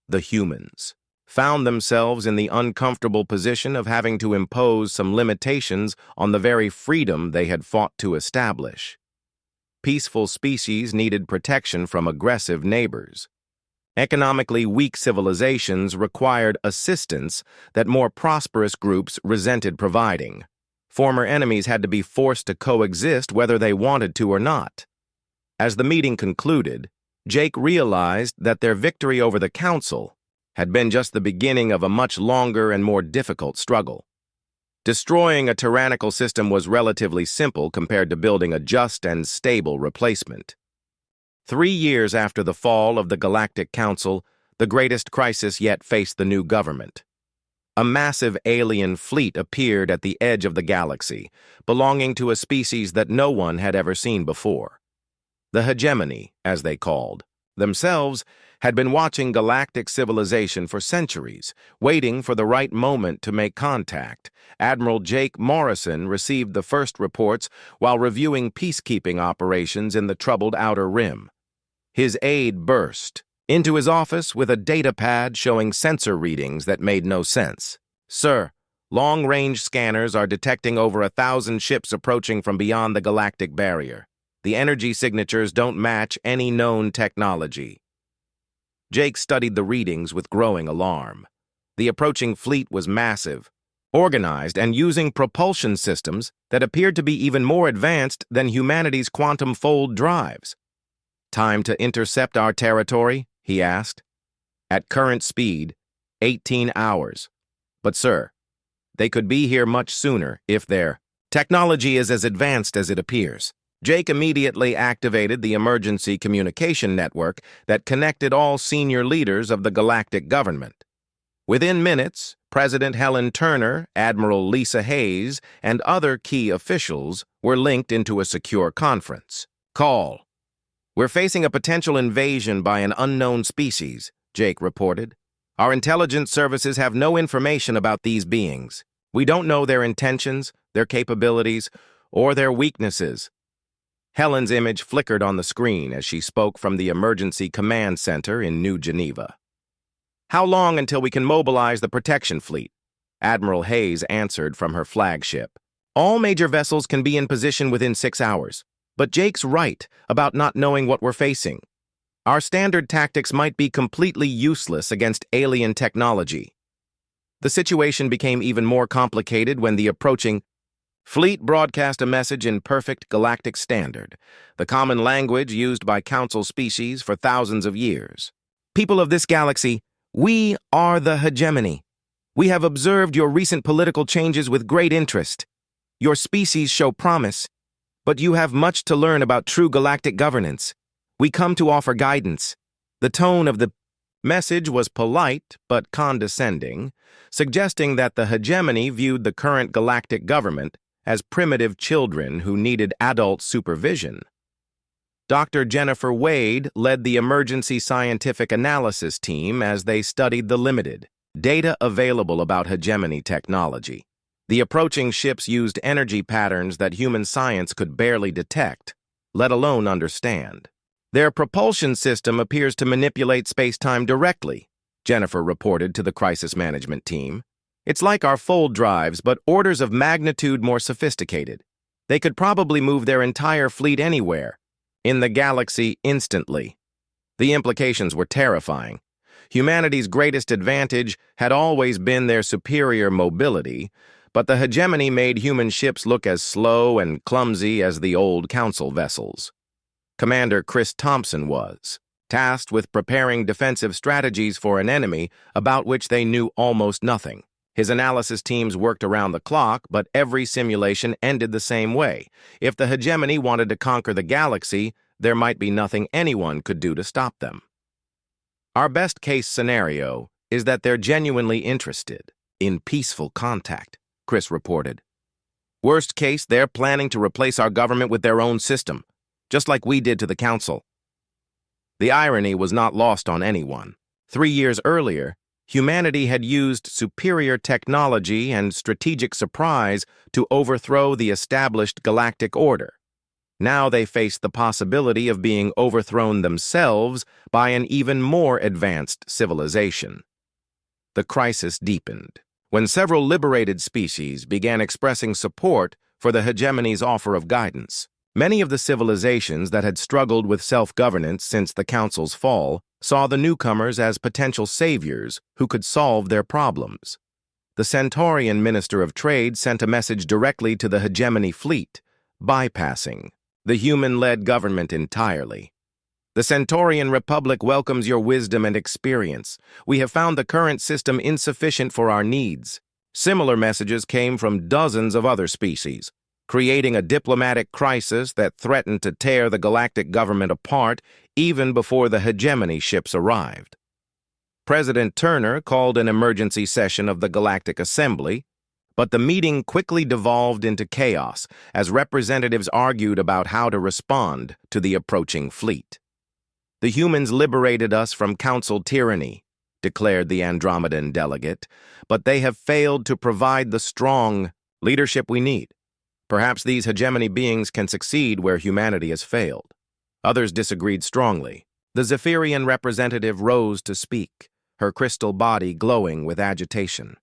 The humans found themselves in the uncomfortable position of having to impose some limitations on the very freedom they had fought to establish. Peaceful species needed protection from aggressive neighbors. Economically weak civilizations required assistance that more prosperous groups resented providing. Former enemies had to be forced to coexist whether they wanted to or not. As the meeting concluded, Jake realized that their victory over the Council had been just the beginning of a much longer and more difficult struggle. Destroying a tyrannical system was relatively simple compared to building a just and stable replacement. 3 years after the fall of the Galactic Council, the greatest crisis yet faced the new government. A massive alien fleet appeared at the edge of the galaxy, belonging to a species that no one had ever seen before. The hegemony, as they called themselves, had been watching galactic civilization for centuries, waiting for the right moment to make contact. Admiral Jake Morrison received the first reports while reviewing peacekeeping operations in the troubled Outer Rim. His aide burst into his office with a data pad showing sensor readings that made no sense. "Sir, long-range scanners are detecting over 1,000 ships approaching from beyond the galactic barrier. The energy signatures don't match any known technology." Jake studied the readings with growing alarm. The approaching fleet was massive, organized, and using propulsion systems that appeared to be even more advanced than humanity's quantum fold drives. "Time to intercept our territory?" he asked. "At current speed, 18 hours. But sir, they could be here much sooner if their technology is as advanced as it appears." Jake immediately activated the emergency communication network that connected all senior leaders of the galactic government. Within minutes, President Helen Turner, Admiral Lisa Hayes, and other key officials were linked into a secure conference. "Call. We're facing a potential invasion by an unknown species," Jake reported. "Our intelligence services have no information about these beings. We don't know their intentions, their capabilities, or their weaknesses." Helen's image flickered on the screen as she spoke from the Emergency Command Center in New Geneva. "How long until we can mobilize the protection fleet?" Admiral Hayes answered from her flagship. "All major vessels can be in position within 6 hours. But Jake's right about not knowing what we're facing. Our standard tactics might be completely useless against alien technology." The situation became even more complicated when the approaching fleet broadcast a message in perfect galactic standard, the common language used by Council species for thousands of years. "People of this galaxy, we are the hegemony. We have observed your recent political changes with great interest. Your species show promise, but you have much to learn about true galactic governance. We come to offer guidance." The tone of the message was polite but condescending, suggesting that the hegemony viewed the current galactic government as primitive children who needed adult supervision. Dr. Jennifer Wade led the emergency scientific analysis team as they studied the limited data available about hegemony technology. The approaching ships used energy patterns that human science could barely detect, let alone understand. "Their propulsion system appears to manipulate space-time directly," Jennifer reported to the crisis management team. "It's like our fold drives, but orders of magnitude more sophisticated. They could probably move their entire fleet anywhere in the galaxy instantly." The implications were terrifying. Humanity's greatest advantage had always been their superior mobility, but the hegemony made human ships look as slow and clumsy as the old Council vessels. Commander Chris Thompson was tasked with preparing defensive strategies for an enemy about which they knew almost nothing. His analysis teams worked around the clock, but every simulation ended the same way. If the hegemony wanted to conquer the galaxy, there might be nothing anyone could do to stop them. "Our best-case scenario is that they're genuinely interested in peaceful contact," Chris reported. "Worst case, they're planning to replace our government with their own system, just like we did to the Council." The irony was not lost on anyone. 3 years earlier, humanity had used superior technology and strategic surprise to overthrow the established galactic order. Now they faced the possibility of being overthrown themselves by an even more advanced civilization. The crisis deepened when several liberated species began expressing support for the hegemony's offer of guidance. Many of the civilizations that had struggled with self-governance since the Council's fall saw the newcomers as potential saviors who could solve their problems. the Centaurian Minister of Trade sent a message directly to the hegemony fleet, bypassing the human-led government entirely. The Centaurian Republic welcomes your wisdom and experience. We have found the current system insufficient for our needs. Similar messages came from dozens of other species, creating a diplomatic crisis that threatened to tear the galactic government apart even before the hegemony ships arrived. President Turner called an emergency session of the Galactic Assembly, but the meeting quickly devolved into chaos as representatives argued about how to respond to the approaching fleet. "The humans liberated us from council tyranny," declared the Andromedan delegate, "but they have failed to provide the strong leadership we need. Perhaps these hegemony beings can succeed where humanity has failed." Others disagreed strongly. The Zephyrian representative rose to speak, her crystal body glowing with agitation.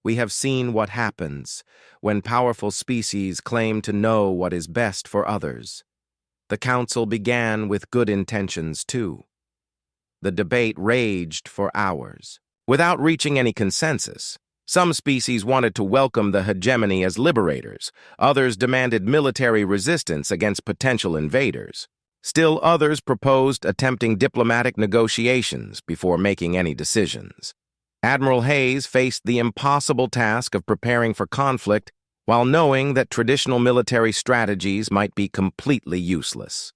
"We have seen what happens when powerful species claim to know what is best for others. The council began with good intentions, too. The debate raged for hours, without reaching any consensus. Some species wanted to welcome the hegemony as liberators. Others demanded military resistance against potential invaders. Still others proposed attempting diplomatic negotiations before making any decisions. Admiral Hayes faced the impossible task of preparing for conflict while knowing that traditional military strategies might be completely useless.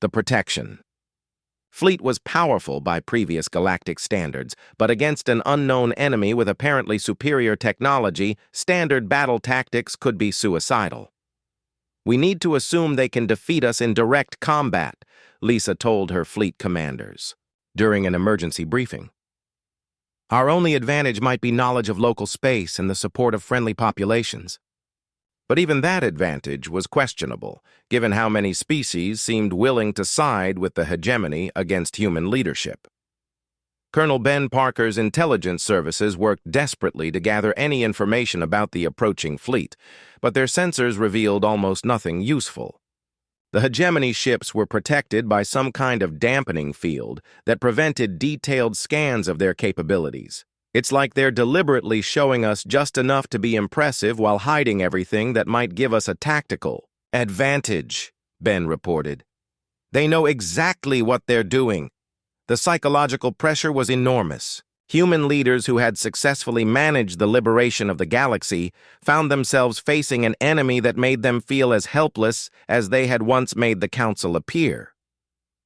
The protection. Fleet was powerful by previous galactic standards, but against an unknown enemy with apparently superior technology, standard battle tactics could be suicidal. "We need to assume they can defeat us in direct combat," Lisa told her fleet commanders during an emergency briefing. "Our only advantage might be knowledge of local space and the support of friendly populations." But even that advantage was questionable, given how many species seemed willing to side with the hegemony against human leadership. Colonel Ben Parker's intelligence services worked desperately to gather any information about the approaching fleet, but their sensors revealed almost nothing useful. The hegemony ships were protected by some kind of dampening field that prevented detailed scans of their capabilities. "It's like they're deliberately showing us just enough to be impressive while hiding everything that might give us a tactical advantage," Ben reported. "They know exactly what they're doing." The psychological pressure was enormous. Human leaders who had successfully managed the liberation of the galaxy found themselves facing an enemy that made them feel as helpless as they had once made the Council appear.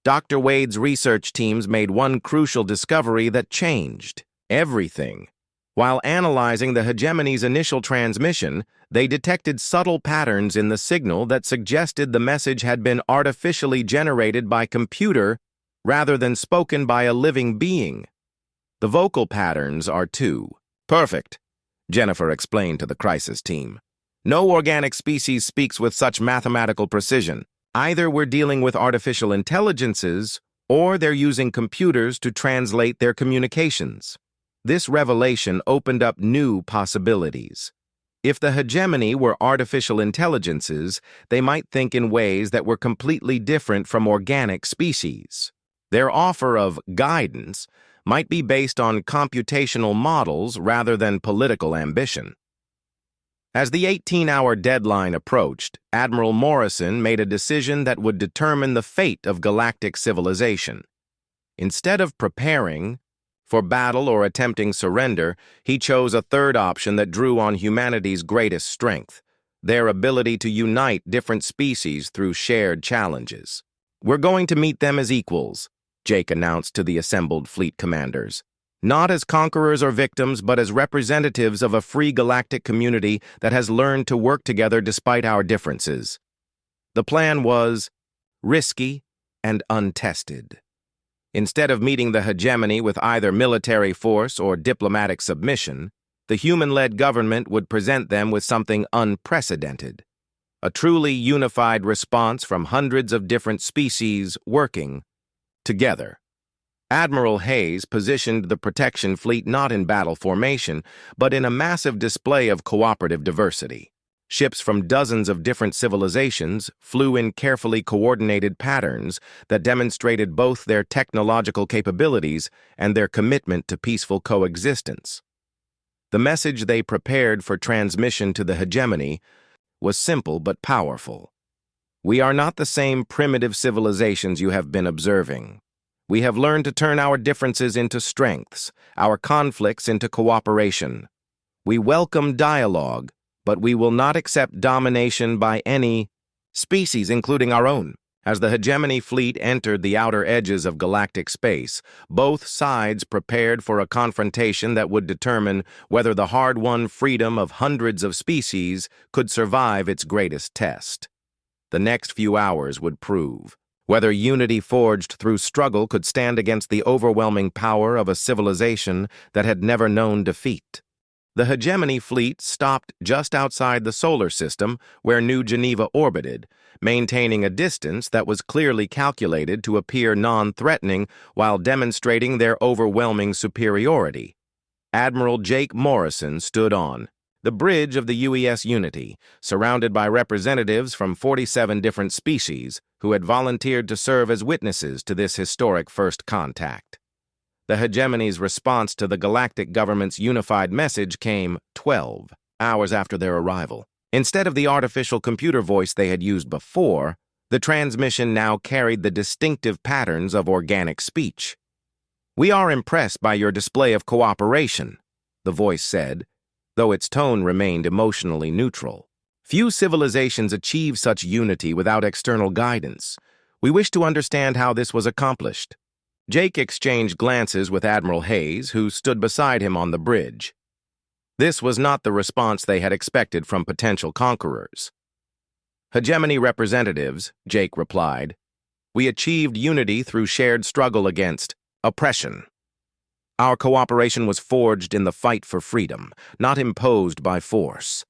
Dr. Wade's research teams made one crucial discovery that changed everything. While analyzing the hegemony's initial transmission, they detected subtle patterns in the signal that suggested the message had been artificially generated by computer rather than spoken by a living being. "The vocal patterns are too perfect," Jennifer explained to the crisis team. "No organic species speaks with such mathematical precision. Either we're dealing with artificial intelligences, or they're using computers to translate their communications." This revelation opened up new possibilities. If the hegemony were artificial intelligences, they might think in ways that were completely different from organic species. Their offer of guidance might be based on computational models rather than political ambition. As the 18-hour deadline approached, Admiral Morrison made a decision that would determine the fate of galactic civilization. Instead of preparing for battle or attempting surrender, he chose a third option that drew on humanity's greatest strength, their ability to unite different species through shared challenges. "We're going to meet them as equals," Jake announced to the assembled fleet commanders. "Not as conquerors or victims, but as representatives of a free galactic community that has learned to work together despite our differences." The plan was risky and untested. Instead of meeting the hegemony with either military force or diplomatic submission, the human-led government would present them with something unprecedented, a truly unified response from hundreds of different species working together. Admiral Hayes positioned the protection fleet not in battle formation, but in a massive display of cooperative diversity. Ships from dozens of different civilizations flew in carefully coordinated patterns that demonstrated both their technological capabilities and their commitment to peaceful coexistence. The message they prepared for transmission to the hegemony was simple but powerful. We are not the same primitive civilizations you have been observing. We have learned to turn our differences into strengths, our conflicts into cooperation. We welcome dialogue, but we will not accept domination by any species, including our own. As the hegemony fleet entered the outer edges of galactic space, both sides prepared for a confrontation that would determine whether the hard-won freedom of hundreds of species could survive its greatest test. The next few hours would prove whether unity forged through struggle could stand against the overwhelming power of a civilization that had never known defeat. The hegemony fleet stopped just outside the solar system where New Geneva orbited, maintaining a distance that was clearly calculated to appear non-threatening while demonstrating their overwhelming superiority. Admiral Jake Morrison stood on the bridge of the UES Unity, surrounded by representatives from 47 different species who had volunteered to serve as witnesses to this historic first contact. The hegemony's response to the galactic government's unified message came 12 hours after their arrival. Instead of the artificial computer voice they had used before, the transmission now carried the distinctive patterns of organic speech. "We are impressed by your display of cooperation," the voice said, though its tone remained emotionally neutral. "Few civilizations achieve such unity without external guidance. We wish to understand how this was accomplished." Jake exchanged glances with Admiral Hayes, who stood beside him on the bridge. This was not the response they had expected from potential conquerors. "Hegemony representatives," Jake replied, "we achieved unity through shared struggle against oppression. Our cooperation was forged in the fight for freedom, not imposed by force."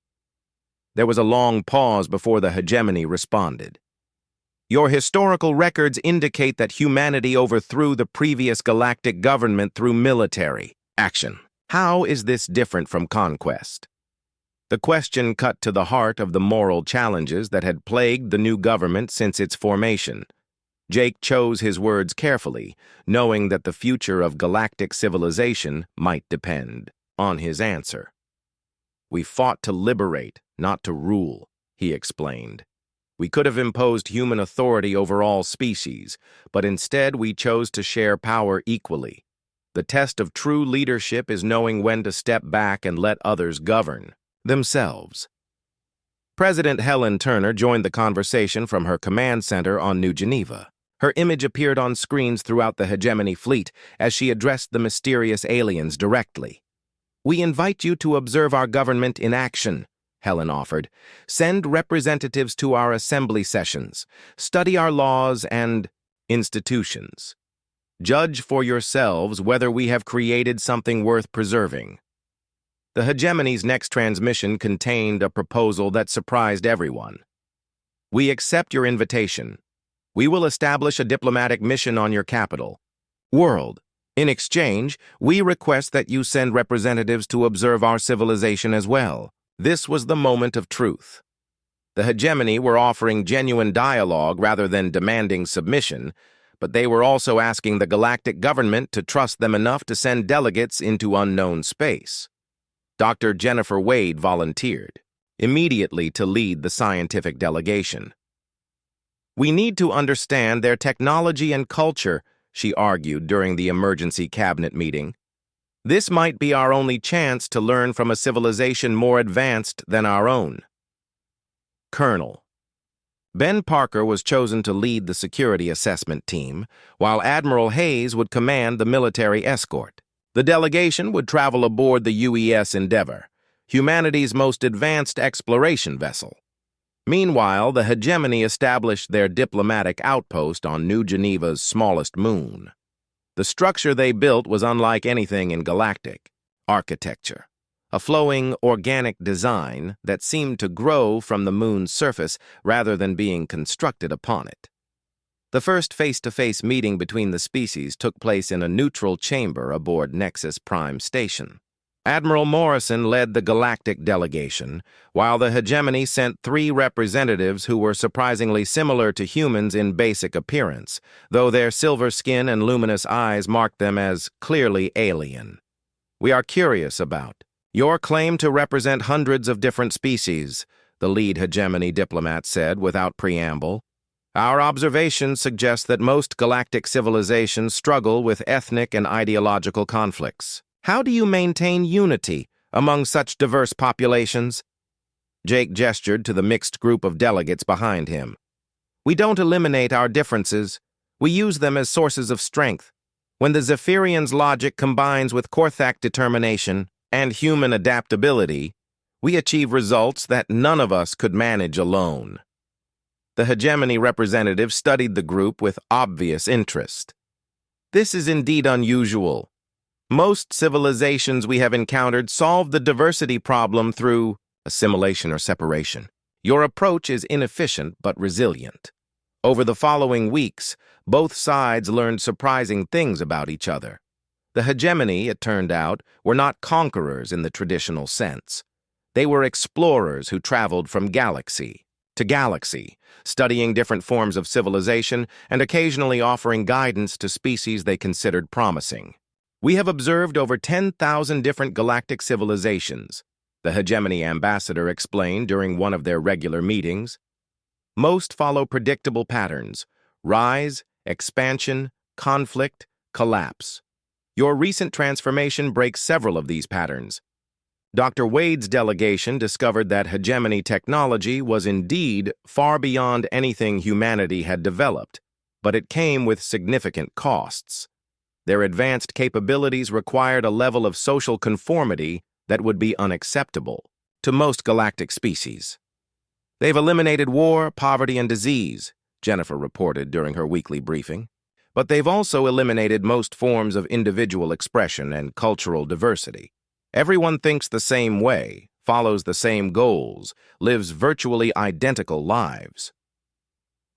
There was a long pause before the hegemony responded. "Your historical records indicate that humanity overthrew the previous galactic government through military action. How is this different from conquest?" The question cut to the heart of the moral challenges that had plagued the new government since its formation. Jake chose his words carefully, knowing that the future of galactic civilization might depend on his answer. "We fought to liberate, not to rule," he explained. "We could have imposed human authority over all species, but instead we chose to share power equally. The test of true leadership is knowing when to step back and let others govern themselves." President Helen Turner joined the conversation from her command center on New Geneva. Her image appeared on screens throughout the hegemony fleet as she addressed the mysterious aliens directly. "We invite you to observe our government in action," Helen offered. "Send representatives to our assembly sessions. Study our laws and institutions. Judge for yourselves whether we have created something worth preserving." The hegemony's next transmission contained a proposal that surprised everyone. "We accept your invitation. We will establish a diplomatic mission on your capital, world. In exchange, we request that you send representatives to observe our civilization as well." This was the moment of truth. The hegemony were offering genuine dialogue rather than demanding submission, but they were also asking the galactic government to trust them enough to send delegates into unknown space. Dr. Jennifer Wade volunteered immediately to lead the scientific delegation. "We need to understand their technology and culture," she argued during the emergency cabinet meeting. "This might be our only chance to learn from a civilization more advanced than our own." Colonel Ben Parker was chosen to lead the security assessment team, while Admiral Hayes would command the military escort. The delegation would travel aboard the UES Endeavour, humanity's most advanced exploration vessel. Meanwhile, the hegemony established their diplomatic outpost on New Geneva's smallest moon. The structure they built was unlike anything in galactic architecture, a flowing, organic design that seemed to grow from the moon's surface rather than being constructed upon it. The first face-to-face meeting between the species took place in a neutral chamber aboard Nexus Prime Station. Admiral Morrison led the galactic delegation, while the hegemony sent 3 representatives who were surprisingly similar to humans in basic appearance, though their silver skin and luminous eyes marked them as clearly alien. "We are curious about Your claim to represent hundreds of different species, the lead hegemony diplomat said without preamble. Our observations suggest that most galactic civilizations struggle with ethnic and ideological conflicts. How do you maintain unity among such diverse populations? Jake gestured to the mixed group of delegates behind him. We don't eliminate our differences. We use them as sources of strength. When the Zephyrian's logic combines with Korthak determination and human adaptability, we achieve results that none of us could manage alone. The hegemony representative studied the group with obvious interest. This is indeed unusual. Most civilizations we have encountered solve the diversity problem through assimilation or separation. Your approach is inefficient but resilient. Over the following weeks, both sides learned surprising things about each other. The hegemony, it turned out, were not conquerors in the traditional sense. They were explorers who traveled from galaxy to galaxy, studying different forms of civilization and occasionally offering guidance to species they considered promising. We have observed over 10,000 different galactic civilizations, the hegemony ambassador explained during one of their regular meetings. Most follow predictable patterns: rise, expansion, conflict, collapse. Your recent transformation breaks several of these patterns. Dr. Wade's delegation discovered that hegemony technology was indeed far beyond anything humanity had developed, but it came with significant costs. Their advanced capabilities required a level of social conformity that would be unacceptable to most galactic species. They've eliminated war, poverty, and disease, Jennifer reported during her weekly briefing. But they've also eliminated most forms of individual expression and cultural diversity. Everyone thinks the same way, follows the same goals, lives virtually identical lives.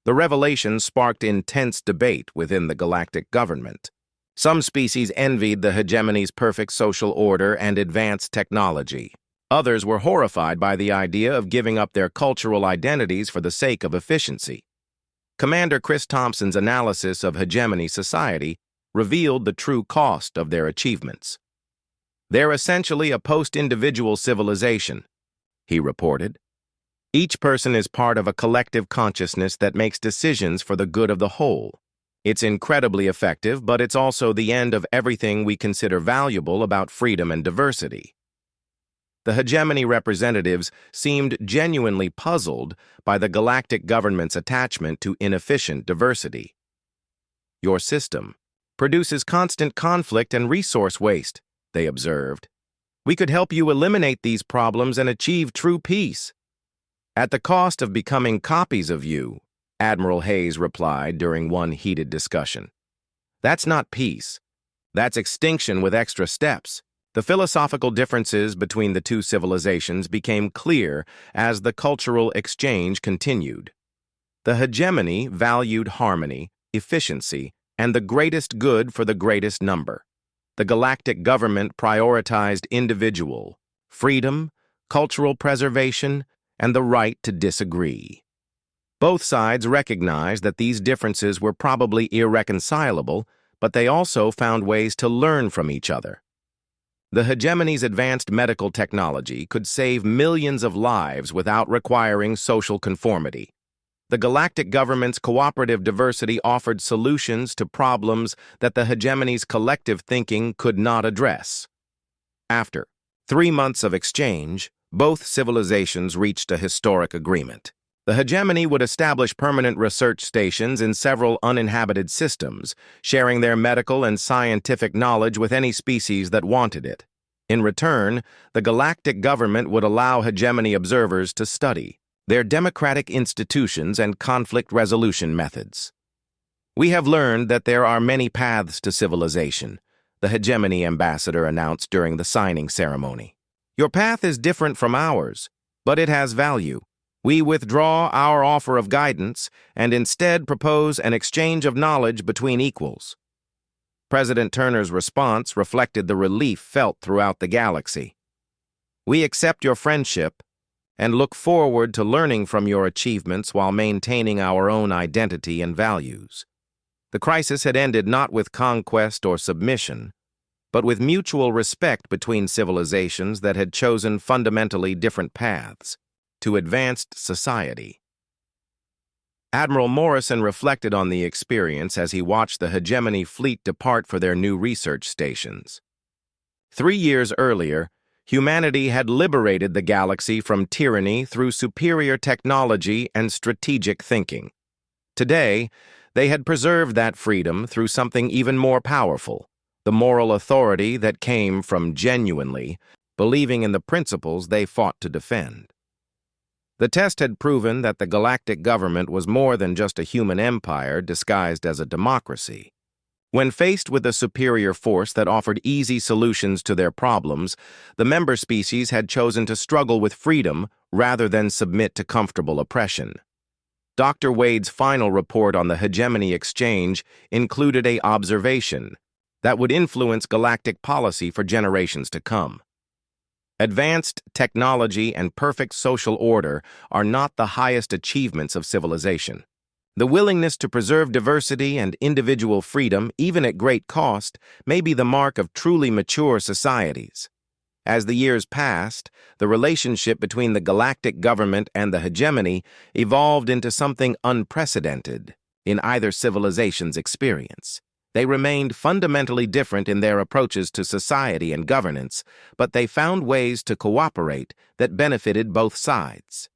The revelation sparked intense debate within the galactic government. Some species envied the hegemony's perfect social order and advanced technology. Others were horrified by the idea of giving up their cultural identities for the sake of efficiency. Commander Chris Thompson's analysis of hegemony society revealed the true cost of their achievements. They're essentially a post-individual civilization, he reported. Each person is part of a collective consciousness that makes decisions for the good of the whole. It's incredibly effective, but it's also the end of everything we consider valuable about freedom and diversity. The hegemony representatives seemed genuinely puzzled by the galactic government's attachment to inefficient diversity. Your system produces constant conflict and resource waste, they observed. We could help you eliminate these problems and achieve true peace. At the cost of becoming copies of you, Admiral Hayes replied during one heated discussion. That's not peace. That's extinction with extra steps. The philosophical differences between the two civilizations became clear as the cultural exchange continued. The hegemony valued harmony, efficiency, and the greatest good for the greatest number. The galactic government prioritized individual, freedom, cultural preservation, and the right to disagree. Both sides recognized that these differences were probably irreconcilable, but they also found ways to learn from each other. The hegemony's advanced medical technology could save millions of lives without requiring social conformity. The galactic government's cooperative diversity offered solutions to problems that the hegemony's collective thinking could not address. After 3 months of exchange, both civilizations reached a historic agreement. The hegemony would establish permanent research stations in several uninhabited systems, sharing their medical and scientific knowledge with any species that wanted it. In return, the galactic government would allow hegemony observers to study their democratic institutions and conflict resolution methods. We have learned that there are many paths to civilization, the hegemony ambassador announced during the signing ceremony. Your path is different from ours, but it has value. We withdraw our offer of guidance and instead propose an exchange of knowledge between equals. President Turner's response reflected the relief felt throughout the galaxy. We accept your friendship and look forward to learning from your achievements while maintaining our own identity and values. The crisis had ended not with conquest or submission, but with mutual respect between civilizations that had chosen fundamentally different paths to advanced society. Admiral Morrison reflected on the experience as he watched the hegemony fleet depart for their new research stations. 3 years earlier, humanity had liberated the galaxy from tyranny through superior technology and strategic thinking. Today, they had preserved that freedom through something even more powerful, the moral authority that came from genuinely believing in the principles they fought to defend. The test had proven that the galactic government was more than just a human empire disguised as a democracy. When faced with a superior force that offered easy solutions to their problems, the member species had chosen to struggle with freedom rather than submit to comfortable oppression. Dr. Wade's final report on the hegemony exchange included an observation that would influence galactic policy for generations to come. Advanced technology and perfect social order are not the highest achievements of civilization. The willingness to preserve diversity and individual freedom, even at great cost, may be the mark of truly mature societies. As the years passed, the relationship between the galactic government and the hegemony evolved into something unprecedented in either civilization's experience. They remained fundamentally different in their approaches to society and governance, but they found ways to cooperate that benefited both sides.